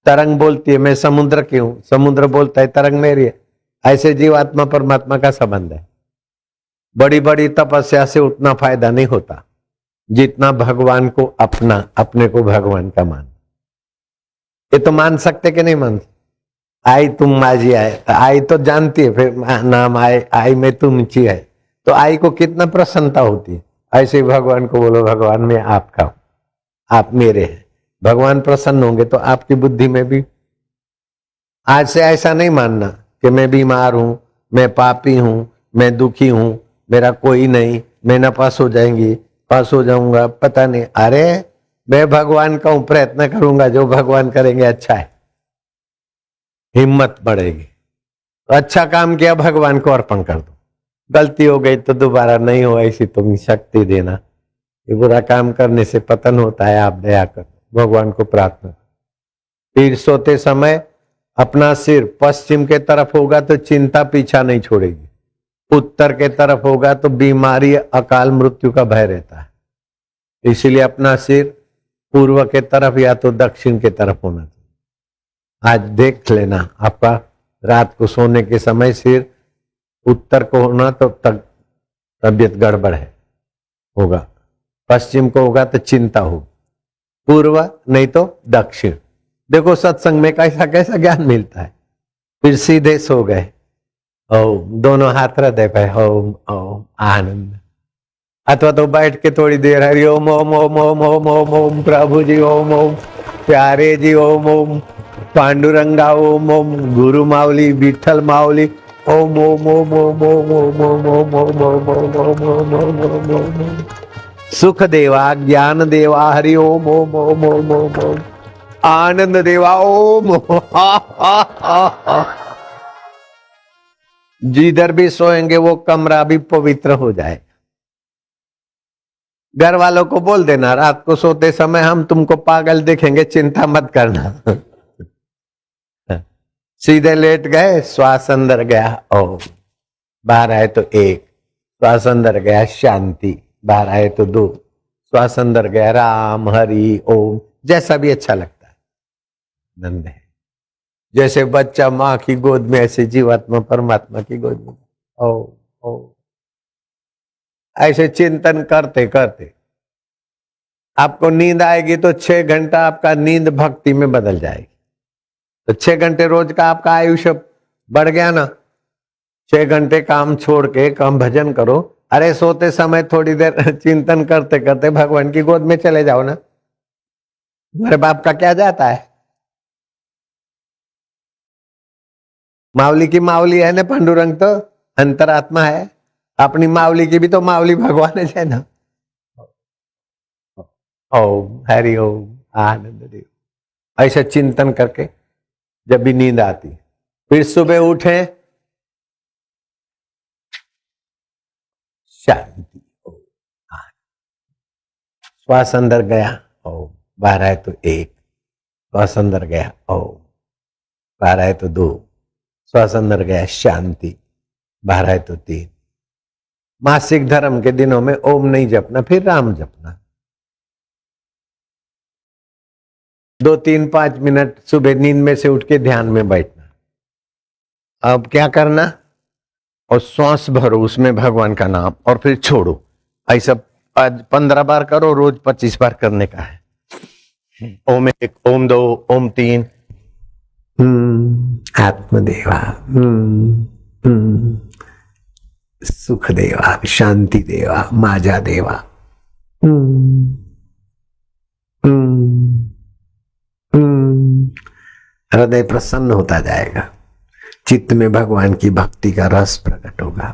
तरंग बोलती है मैं समुद्र की हूं, समुद्र बोलता है तरंग मेरी है। ऐसे जीवात्मा परमात्मा का संबंध है। बड़ी बड़ी तपस्या से उतना फायदा नहीं होता जितना भगवान को अपना, अपने को भगवान का मान। ये तो मान सकते कि नहीं मान सकते। आई तुम माझी आए, आई तो जानती है, फिर नाम आए, आई में तुम ची है, तो आई को कितना प्रसन्नता होती है। ऐसे ही भगवान को बोलो भगवान मैं आपका हूं, आप मेरे हैं। भगवान प्रसन्न होंगे तो आपकी बुद्धि में भी। आज से ऐसा नहीं मानना कि मैं बीमार हूं, मैं पापी हूं, मैं दुखी हूं, मेरा कोई नहीं, मैं न पास हो जाएंगी, पास हो जाऊंगा, पता नहीं। अरे मैं भगवान का हूं, प्रयत्न करूंगा, जो भगवान करेंगे अच्छा है, हिम्मत बढ़ेगी। तो अच्छा काम किया भगवान को अर्पण कर दो। गलती हो गई तो दोबारा नहीं हो ऐसी तुम शक्ति देना। ये बुरा काम करने से पतन होता है, आप दया कर भगवान को प्रार्थना। फिर सोते समय अपना सिर पश्चिम के तरफ होगा तो चिंता पीछा नहीं छोड़ेगी, उत्तर के तरफ होगा तो बीमारी अकाल मृत्यु का भय रहता है। इसीलिए अपना सिर पूर्व के तरफ या तो दक्षिण के तरफ होना चाहिए। आज देख लेना, आपका रात को सोने के समय सिर उत्तर को होना तो तक तबियत गड़बड़ है होगा, पश्चिम को होगा तो चिंता हो, पूर्व नहीं तो दक्षिण। देखो सत्संग में कैसा कैसा ज्ञान मिलता है। फिर सीधे सो गए, ओम, दोनों हाथ हृदय पे, ओम ओम आनंद। अथवा तो बैठ के थोड़ी देर हरि ओम ओम ओम ओम ओम ओम ओम, प्रभु जी ओम ओम, प्यारे जी ओम ओम, पांडुरंगा ओम ओम, गुरु मावली, विठल मावली ओम ओम ओम ओम ओम ओम ओम ओम ओम ओम ओम ओम ओम ओम ओम, सुख देवा, ज्ञान देवा हरि ओम ओम ओम ओम ओम ओम, आनंद देवा ओम। जिधर भी सोएंगे वो कमरा भी पवित्र हो जाए। घर वालों को बोल देना, रात को सोते समय हम तुमको पागल देखेंगे, चिंता मत करना। सीधे लेट गए, श्वास अंदर गया ओम, बाहर आए तो एक, श्वास अंदर गया शांति, बाहर आए तो दो, श्वास अंदर गया राम हरि ओम, जैसा भी अच्छा लगता है। नंद है जैसे बच्चा माँ की गोद में, ऐसे जीवात्मा परमात्मा की गोद में ओम ओम। ऐसे चिंतन करते करते आपको नींद आएगी तो 6 घंटा आपका नींद भक्ति में बदल जाएगी। तो 6 घंटे रोज का आपका आयुष्य बढ़ गया ना। 6 घंटे काम छोड़ के कम भजन करो। अरे सोते समय थोड़ी देर चिंतन करते करते भगवान की गोद में चले जाओ ना। मेरे बाप का क्या जाता है। मावली की मावली है ना, पांडुरंग तो अंतरात्मा है। अपनी मावली की भी तो मावली भगवान है ना। ओम हरि ओम आनंद देव। ऐसा चिंतन करके जब भी नींद आती, फिर सुबह उठे शांति ओम, श्वास अंदर गया ओम, बाहर आए तो एक, श्वास अंदर गया ओम, बाहर आए तो 2, श्वास अंदर गया शांति, बाहर आए तो 3। मासिक धर्म के दिनों में ओम नहीं जपना, फिर राम जपना। 2, 3, 5 मिनट सुबह नींद में से उठ के ध्यान में बैठना। अब क्या करना, और श्वास भरो उसमें भगवान का नाम और फिर छोड़ो। ऐसा आज 15 बार करो, रोज 25 बार करने का है। ओम 1, ओम 2, ओम 3, आत्मदेवा, सुख देवा, शांति देवा, माजा देवा। हृदय प्रसन्न होता जाएगा, चित्त में भगवान की भक्ति का रस प्रकट होगा।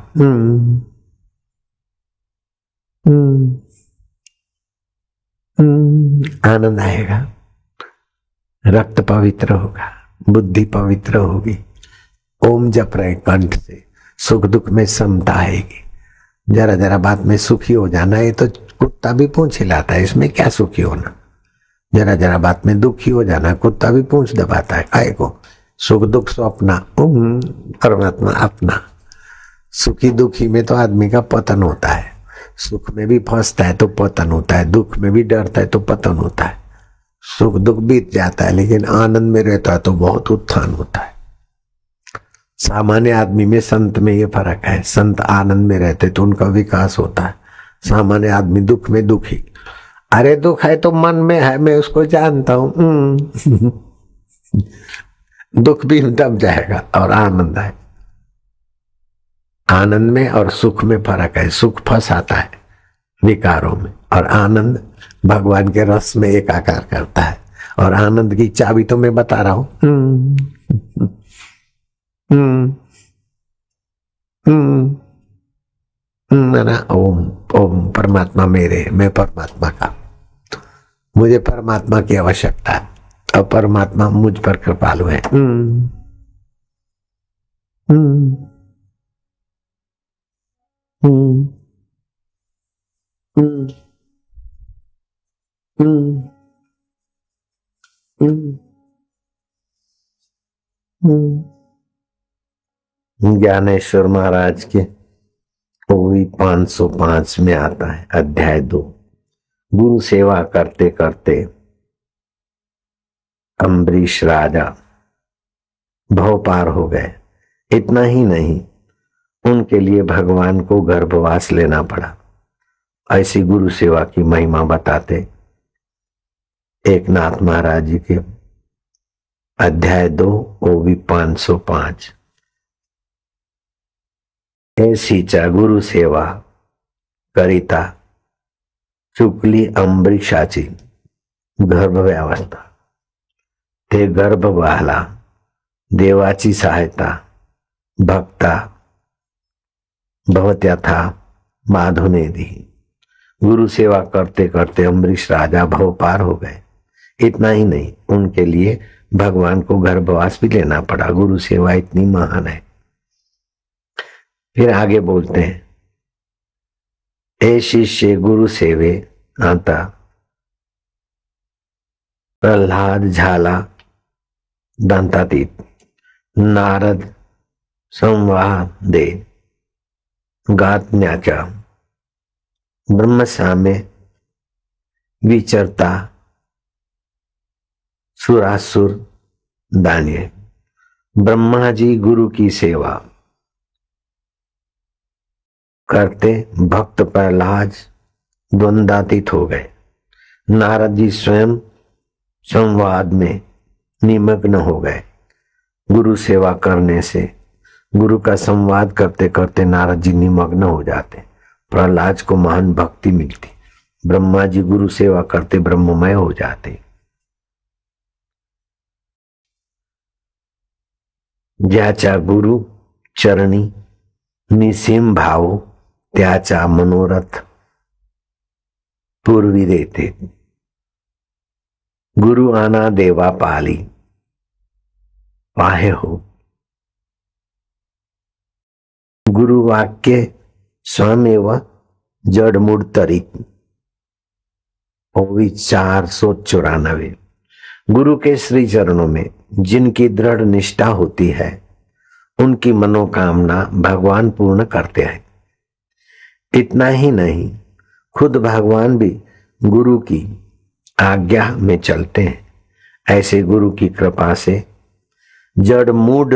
आनंद आएगा, रक्त पवित्र होगा, बुद्धि पवित्र होगी। ओम जप रहे कंठ से, सुख दुख में समता आएगी। जरा जरा बात में सुखी हो जाना, ये तो कुत्ता भी पूंछ हिलाता है, इसमें क्या सुखी होना। जरा जरा बात में दुखी हो जाना, कुत्ता भी पूंछ दबाता है। आए को सुख दुख सो अपना, परमात्मा अपना। सुखी दुखी में तो आदमी का पतन होता है। सुख में भी फंसता है तो पतन होता है, दुख में भी डरता है तो पतन होता है। सुख दुख बीत जाता है, लेकिन आनंद में रहता है तो बहुत उत्थान होता है। सामान्य आदमी में संत में ये फर्क है। संत आनंद में रहते तो उनका विकास होता है। सामान्य आदमी दुख में दुखी। अरे दुख है तो मन में है, मैं उसको जानता हूं। दुख भी दब जाएगा और आनंद है। आनंद में और सुख में फर्क है। सुख फंसाता है विकारों में, और आनंद भगवान के रस में एकाकार करता है। और आनंद की चाबी तो मैं बता रहा हूं। ना ओम ओम परमात्मा मेरे, मैं परमात्मा का, मुझे परमात्मा की आवश्यकता है और परमात्मा मुझ पर कृपालु है। ज्ञानेश्वर महाराज के ओवी 505 में आता है, अध्याय 2, गुरु सेवा करते करते अम्बरीश राजा भव पार हो गए। इतना ही नहीं, उनके लिए भगवान को गर्भवास लेना पड़ा। ऐसी गुरु सेवा की महिमा बताते एकनाथ महाराज जी के अध्याय 2 ओवी 505। ऐसीच्या गुरु सेवा करिता चुकली अंबरीशाची गर्भव्यवस्था। ते गर्भ बाळाला देवाची सहायता भक्ता भवत्यथा माधुने दी। गुरु सेवा करते करते अम्बरीश राजा भव पार हो गए। इतना ही नहीं, उनके लिए भगवान को गर्भवास भी लेना पड़ा। गुरु सेवा इतनी महान है। फिर आगे बोलते हैं, ए शिष्य गुरु सेवे आता प्रहलाद झाला दंतातीत। नारद संवादे गातण्याच्या ब्रह्मसामे विचरता सुरासुर दानिये। ब्रह्मा जी गुरु की सेवा करते भक्त प्रहलाद द्वंद्वातीत हो गए। नारद जी स्वयं संवाद में निमग्न हो गए। गुरु सेवा करने से, गुरु का संवाद करते करते नारद जी निमग्न हो जाते। प्रहलाद को महान भक्ति मिलती। ब्रह्मा जी गुरु सेवा करते ब्रह्ममय हो जाते। ज्याच्या गुरु चरणी निसीम भाव त्याचा मनोरथ पूर्वी देते। गुरु आना देवा पाली पाहे हो। गुरु वाक्य स्वयमेव जड़मूड़ तरीक। ओवी 494। गुरु के श्री चरणों में जिनकी दृढ़ निष्ठा होती है, उनकी मनोकामना भगवान पूर्ण करते हैं। इतना ही नहीं, खुद भगवान भी गुरु की आज्ञा में चलते हैं। ऐसे गुरु की कृपा से जड़ मूढ़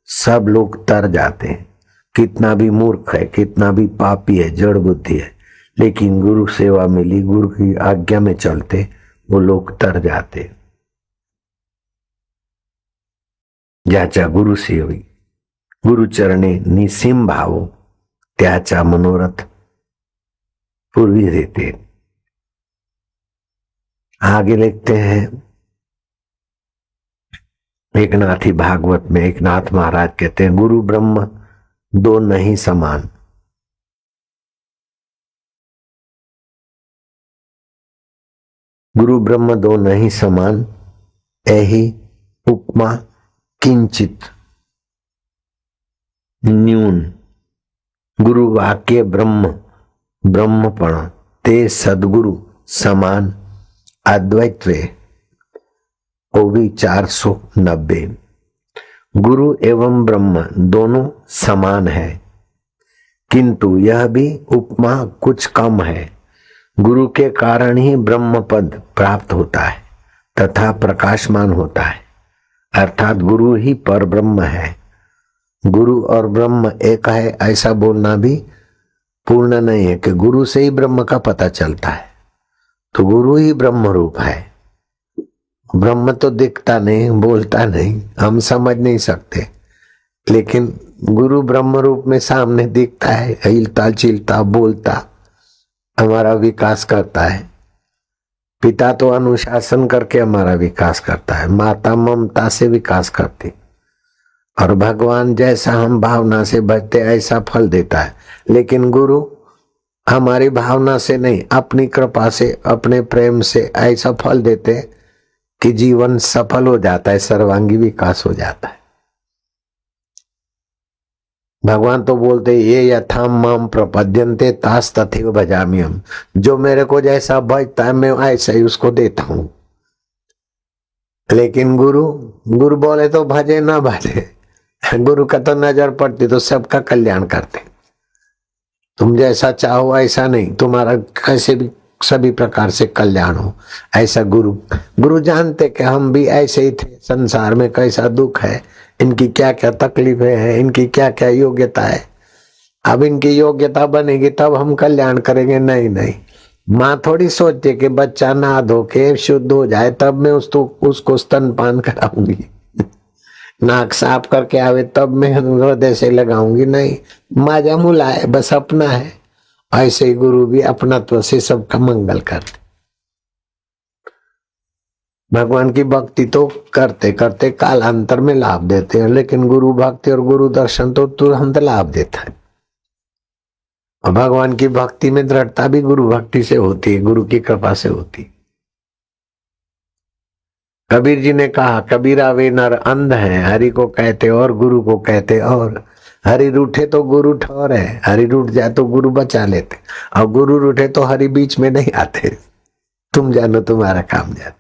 सब लोग तर जाते हैं। कितना भी मूर्ख है, कितना भी पापी है, जड़ बुद्धि है, लेकिन गुरु सेवा मिली, गुरु की आज्ञा में चलते वो लोग तर जाते। ज्याच्या गुरु सेवी गुरु चरणे निसीम भाव त्याचा मनोरथ पूर्वी देते। आगे लिखते हैं एकनाथी भागवत में एकनाथ महाराज कहते हैं, गुरु ब्रह्म दो नहीं समान। गुरु ब्रह्म दो नहीं समान, एही उपमा किंचित न्यून। गुरु वाक्य ब्रह्म ब्रह्मपण ते सदगुरु समान अद्वैत्वे। ओवी 490। गुरु एवं ब्रह्म दोनों समान है, किंतु यह भी उपमा कुछ कम है। गुरु के कारण ही ब्रह्म पद प्राप्त होता है तथा प्रकाशमान होता है, अर्थात गुरु ही पर ब्रह्म है। गुरु और ब्रह्म एक है ऐसा बोलना भी पूर्ण नहीं है कि गुरु से ही ब्रह्म का पता चलता है। तो गुरु ही ब्रह्म रूप है। ब्रह्म तो दिखता नहीं, बोलता नहीं, हम समझ नहीं सकते, लेकिन गुरु ब्रह्म रूप में सामने दिखता है, हिलता चिलता बोलता, हमारा विकास करता है। पिता तो अनुशासन करके हमारा विकास करता है, माता ममता से विकास करती, और भगवान जैसा हम भावना से भजते ऐसा फल देता है। लेकिन गुरु हमारी भावना से नहीं, अपनी कृपा से, अपने प्रेम से ऐसा फल देते कि जीवन सफल हो जाता है, सर्वांगी विकास हो जाता है। भगवान तो बोलते ये यथाम माम प्रपद्यन्ते तास तथैव भजामि हम। जो मेरे को जैसा भजता है मैं ऐसा ही उसको देता हूं। लेकिन गुरु बोले तो भजे ना भजे, गुरु का तो नजर पड़ती तो सबका कल्याण करते। तुम जैसा चाहो ऐसा नहीं, तुम्हारा कैसे भी सभी प्रकार से कल्याण हो। ऐसा गुरु जानते कि हम भी ऐसे ही थे, संसार में कैसा दुख है, इनकी क्या क्या तकलीफें हैं, इनकी क्या क्या योग्यता है। अब इनकी योग्यता बनेगी तब हम कल्याण करेंगे। नहीं नहीं, माँ थोड़ी सोचती है कि बच्चा नहा धो के शुद्ध हो जाए तब मैं उसको स्तनपान कराऊंगी, नाक साफ करके आवे तब मैं हृदय से लगाऊंगी। नहीं, माजा मुला है, बस अपना है। ऐसे ही गुरु भी अपनत्व से सबका मंगल करते। भगवान की भक्ति तो करते करते कालांतर में लाभ देते हैं, लेकिन गुरु भक्ति और गुरु दर्शन तो तुरंत लाभ देता है। और भगवान की भक्ति में दृढ़ता भी गुरु भक्ति से होती है, गुरु की कृपा से होती है। कबीर जी ने कहा, कबीरा वे नर अंध हैं, हरि को कहते और गुरु को कहते और। हरि रूठे तो गुरु ठौर है, हरि रूठ जाए तो गुरु बचा लेते, और गुरु रूठे तो हरि बीच में नहीं आते। तुम जानो तुम्हारा काम जानो।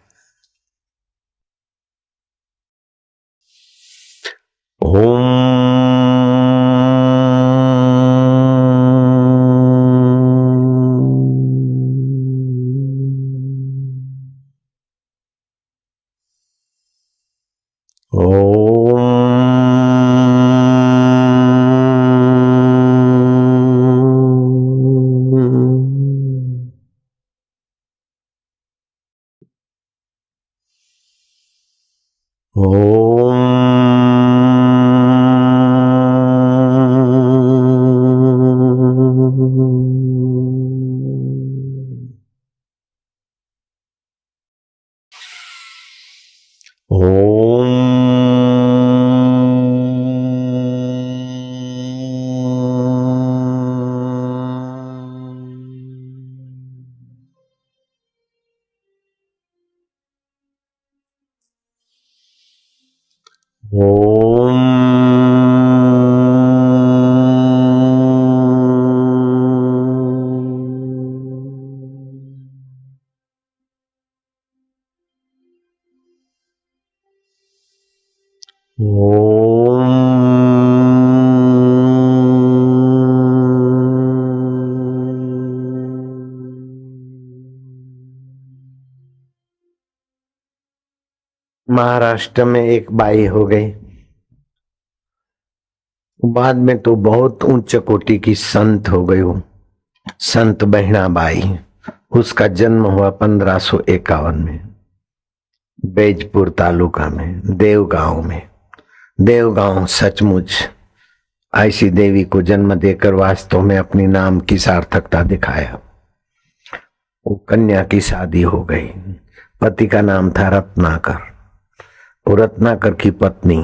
महाराष्ट्र में एक बाई हो गई, बाद में तो बहुत उच्च कोटि की संत हो गई वो संत बहना बाई। उसका जन्म हुआ 1551 में बैजपुर तालुका में देवगांव में। देवगांव सचमुच ऐसी देवी को जन्म देकर वास्तव में अपनी नाम की सार्थकता दिखाया। वो कन्या की शादी हो गई, पति का नाम था रत्नाकर। वो रत्नाकर की पत्नी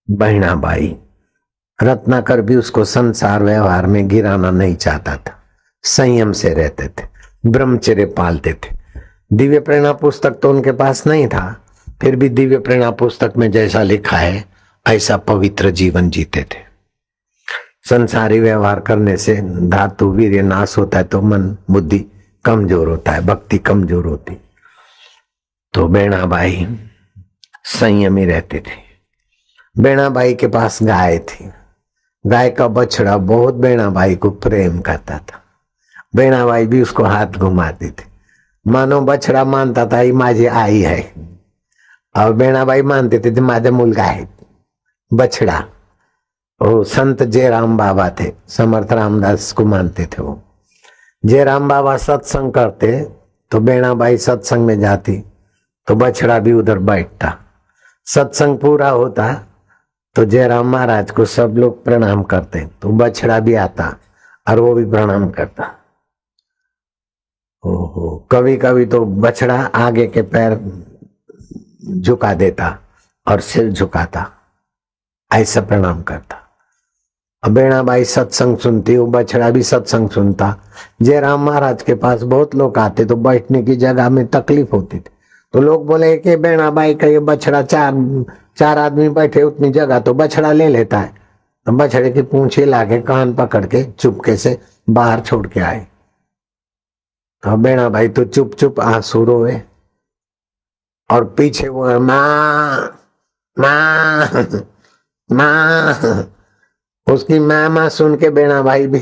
बहनाबाई। रत्नाकर भी उसको संसार व्यवहार में गिराना नहीं चाहता था, संयम से रहते थे, ब्रह्मचर्य पालते थे। दिव्य प्रेरणा पुस्तक तो उनके पास नहीं था, फिर भी दिव्य प्रेरणा पुस्तक में जैसा लिखा है ऐसा पवित्र जीवन जीते थे। संसारी व्यवहार करने से धातु वीर्य नाश होता है, तो मन बुद्धि कमजोर होता है, भक्ति कमजोर होती। तो बेणाबाई संयमी रहते थे। बेणाबाई के पास गाय थी, गाय का बछड़ा बहुत बेणाबाई को प्रेम करता था। बेणाबाई भी उसको हाथ घुमाती थी, मानो बछड़ा मानता था ये माझी आई है, और बेणाबाई मानते थे माझा मुलगा है बछड़ा। वो संत जयराम बाबा थे, समर्थ रामदास को मानते थे। वो जयराम बाबा सत्संग करते तो बेणाबाई सत्संग में जाती तो बछड़ा भी उधर बैठता। सत्संग पूरा होता तो जयराम महाराज को सब लोग प्रणाम करते तो बछड़ा भी आता और वो भी प्रणाम करता। ओहो, कभी कभी तो बछड़ा आगे के पैर झुका देता और सिर झुकाता, ऐसा प्रणाम करता। अब बेणाबाई सत्संग सुनती, वो बछड़ा भी सत्संग सुनता। जयराम महाराज के पास बहुत लोग आते तो बैठने की जगह में तकलीफ होती थी, तो लोग बोले कि बेणाबाई का ये बछड़ा चार आदमी बैठे उतनी जगह तो बछड़ा ले लेता है। तो बछड़े की पूंछे लाके कान पकड़ के चुपके से बाहर छोड़ के आए। तो बेणाबाई तो चुप चुप आंसू रोए और पीछे वो माँ माँ माँ, उसकी माँ माँ सुन के बेणाबाई भी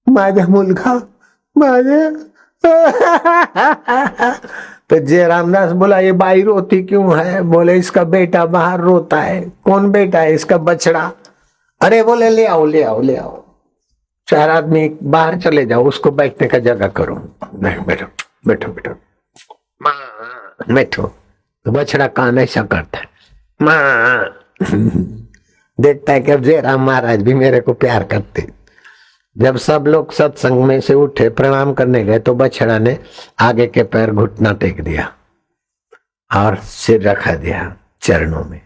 माझा मुलगा माझे तो जयरामदास बोला ये बाई रोती क्यों है? बोले इसका बेटा बाहर रोता है। कौन बेटा है? इसका बछड़ा। अरे बोले ले आओ ले आओ ले आओ, 4 आदमी बाहर चले जाओ, उसको बैठने का जगह करो। नहीं बैठो बैठो बैठो बैठो। तो बछड़ा कान ऐसा करता है, माँ देखता है कि अब जयराम महाराज भी मेरे को प्यार करते। जब सब लोग सत्संग में से उठे प्रणाम करने गए तो बछड़ा ने आगे के पैर घुटना टेक दिया और सिर रखा दिया चरणों में।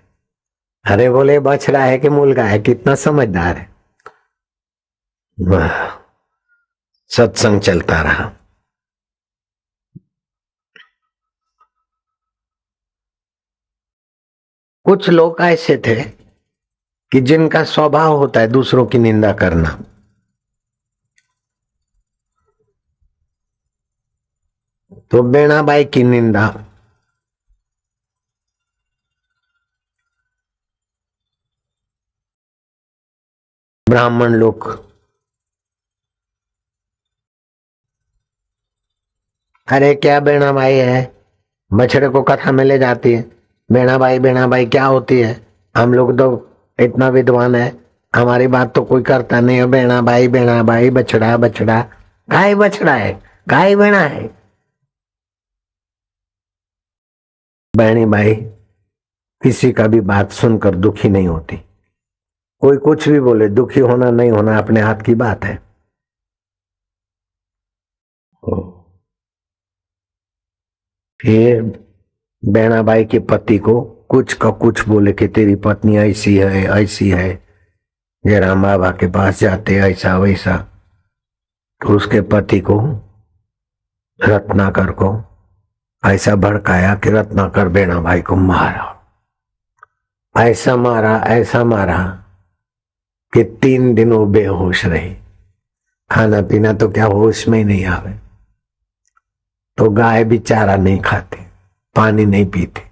अरे बोले बछड़ा है कि मुलगा है? कितना समझदार है। सत्संग चलता रहा। कुछ लोग ऐसे थे कि जिनका स्वभाव होता है दूसरों की निंदा करना। तो बेणाबाई की निंदा ब्राह्मण लोग अरे क्या बेणाबाई है, बछड़े को कथा में ले जाती है। बेणाबाई क्या होती है? हम लोग तो इतना विद्वान है, हमारी बात तो कोई करता नहीं है। बेणाबाई बछड़ा बछड़ा, गाय बछड़ा है, गाय बेणा है। बहनी भाई किसी का भी बात सुनकर दुखी नहीं होती। कोई कुछ भी बोले, दुखी होना नहीं होना अपने हाथ की बात है। फिर बेणाबाई के पति को कुछ का कुछ बोले कि तेरी पत्नी ऐसी है। जयराम बाबा के पास जाते ऐसा वैसा। तो उसके पति को रत्नाकर को ऐसा भड़काया कि रत्नाकर बेणाबाई को मारा। ऐसा मारा कि 3 दिन वो बेहोश रही। खाना पीना तो क्या होश में ही नहीं आवे। तो गाय भी चारा नहीं खाती, पानी नहीं पीती,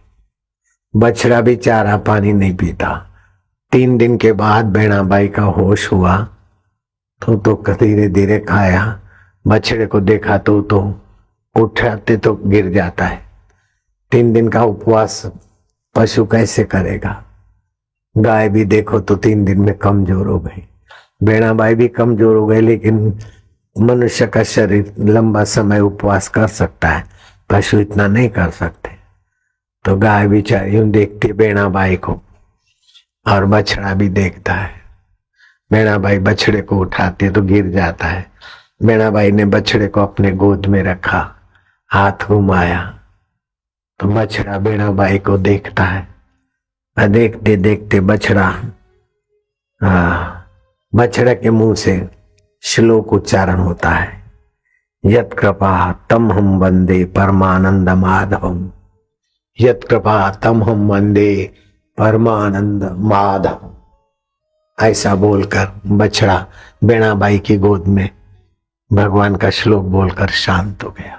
बछड़ा भी चारा पानी नहीं पीता। 3 दिन के बाद बेणाबाई का होश हुआ तो धीरे धीरे खाया। बछड़े को देखा तो उठाते तो गिर जाता है। 3 दिन का उपवास पशु कैसे करेगा? गाय भी देखो तो 3 दिन में कमजोर हो गई। बेणाबाई भी कमजोर हो गई, लेकिन मनुष्य का शरीर लंबा समय उपवास कर सकता है, पशु इतना नहीं कर सकते। तो गाय बेचारी यूं देखती बेणाबाई को और बछड़ा भी देखता है। बेणाबाई बछड़े को उठाती है तो गिर जाता है। बेणाबाई ने बछड़े को अपने गोद में रखा, हाथ घुमाया तो बछड़ा बेणाबाई को देखता है। देखते देखते बछड़ा के मुंह से श्लोक उच्चारण होता है, यत् कृपा तम हम वंदे परमानंद माधवम, यत् कृपा तम हम वंदे परमानंद माधव। ऐसा बोलकर बछड़ा बेणाबाई की गोद में भगवान का श्लोक बोलकर शांत हो गया।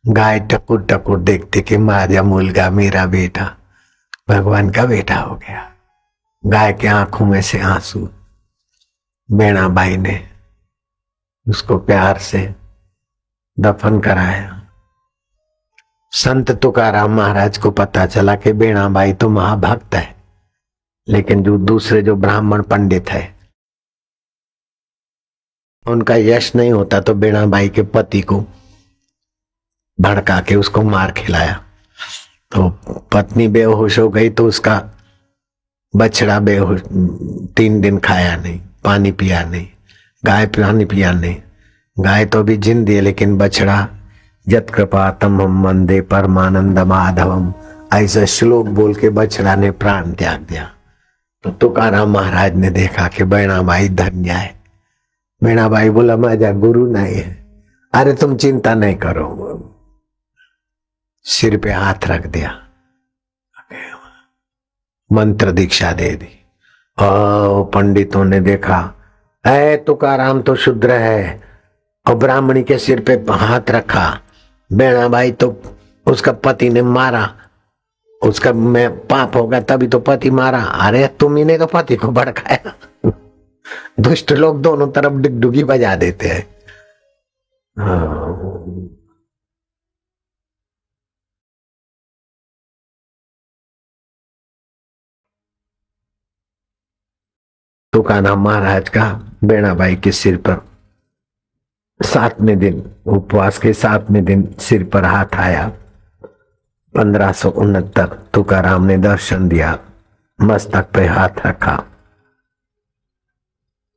गाय टकुर टकुर देखते कि माझा मुलगा मेरा बेटा भगवान का बेटा हो गया। गाय के आंखों में से आंसू। बेणाबाई ने उसको प्यार से दफन कराया। संत तुकाराम महाराज को पता चला कि बेणाबाई तो महाभक्त है, लेकिन जो दूसरे जो ब्राह्मण पंडित है उनका यश नहीं होता, तो बेणाबाई के पति को भड़का के उसको मार खिलाया। तो पत्नी बेहोश हो गई तो उसका बछड़ा बेहोश, 3 दिन खाया नहीं, पानी पिया नहीं, गाय पानी पिया नहीं। गाय तो भी जिंदी है, लेकिन बछड़ा यत् कृपा तम हम वंदे परमानंद माधवम, ऐसा श्लोक बोल के बछड़ा ने प्राण त्याग दिया। तो तुकाराम महाराज ने देखा कि बेणाबाई धन्य है। बेणाबाई बोला माझा गुरु नहीं है। अरे तुम चिंता नहीं करो, सिर पे हाथ रख दिया, मंत्र दीक्षा दे दी। पंडितों ने देखा ऐ तुकाराम तो शूद्र है, और ब्राह्मणी के सिर पे हाथ रखा। बेणाबाई तो उसका पति ने मारा, उसका में पाप होगा तभी तो पति मारा। अरे तुम ही ने तो पति को भड़काया। दुष्ट लोग दोनों तरफ डिगडुगी बजा देते हैं। हाँ। तुकाराम महाराज का बेणाबाई के सिर पर 7वें दिन, उपवास के 7वें दिन सिर पर हाथ आया। 1569 तुकाराम ने दर्शन दिया, मस्तक पे हाथ रखा।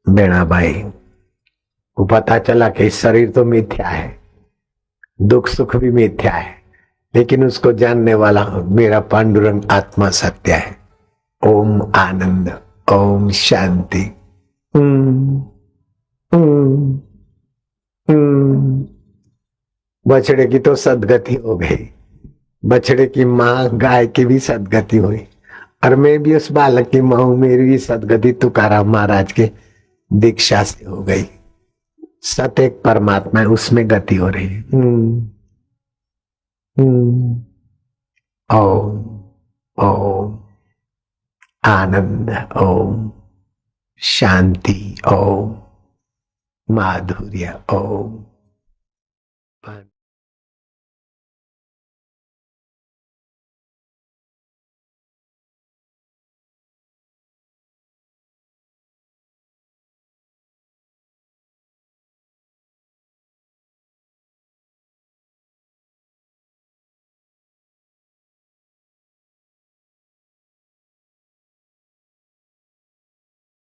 बेणाबाई को पता चला कि शरीर तो मिथ्या है, दुख सुख भी मिथ्या है, लेकिन उसको जानने वाला मेरा पांडुरंग आत्मा सत्य है। ओम आनंद, ओम शांति। बछड़े की तो सदगति हो गई, बछड़े की माँ गाय की भी सदगति हुई, और मैं भी उस बालक की माँ हूं, मेरी भी सदगति तुकाराम महाराज के दीक्षा से हो गई। सत एक परमात्मा है, उसमें गति हो रही है। ओम ओम आनंद, ओम शांति, ओम माधुर्य, ओम।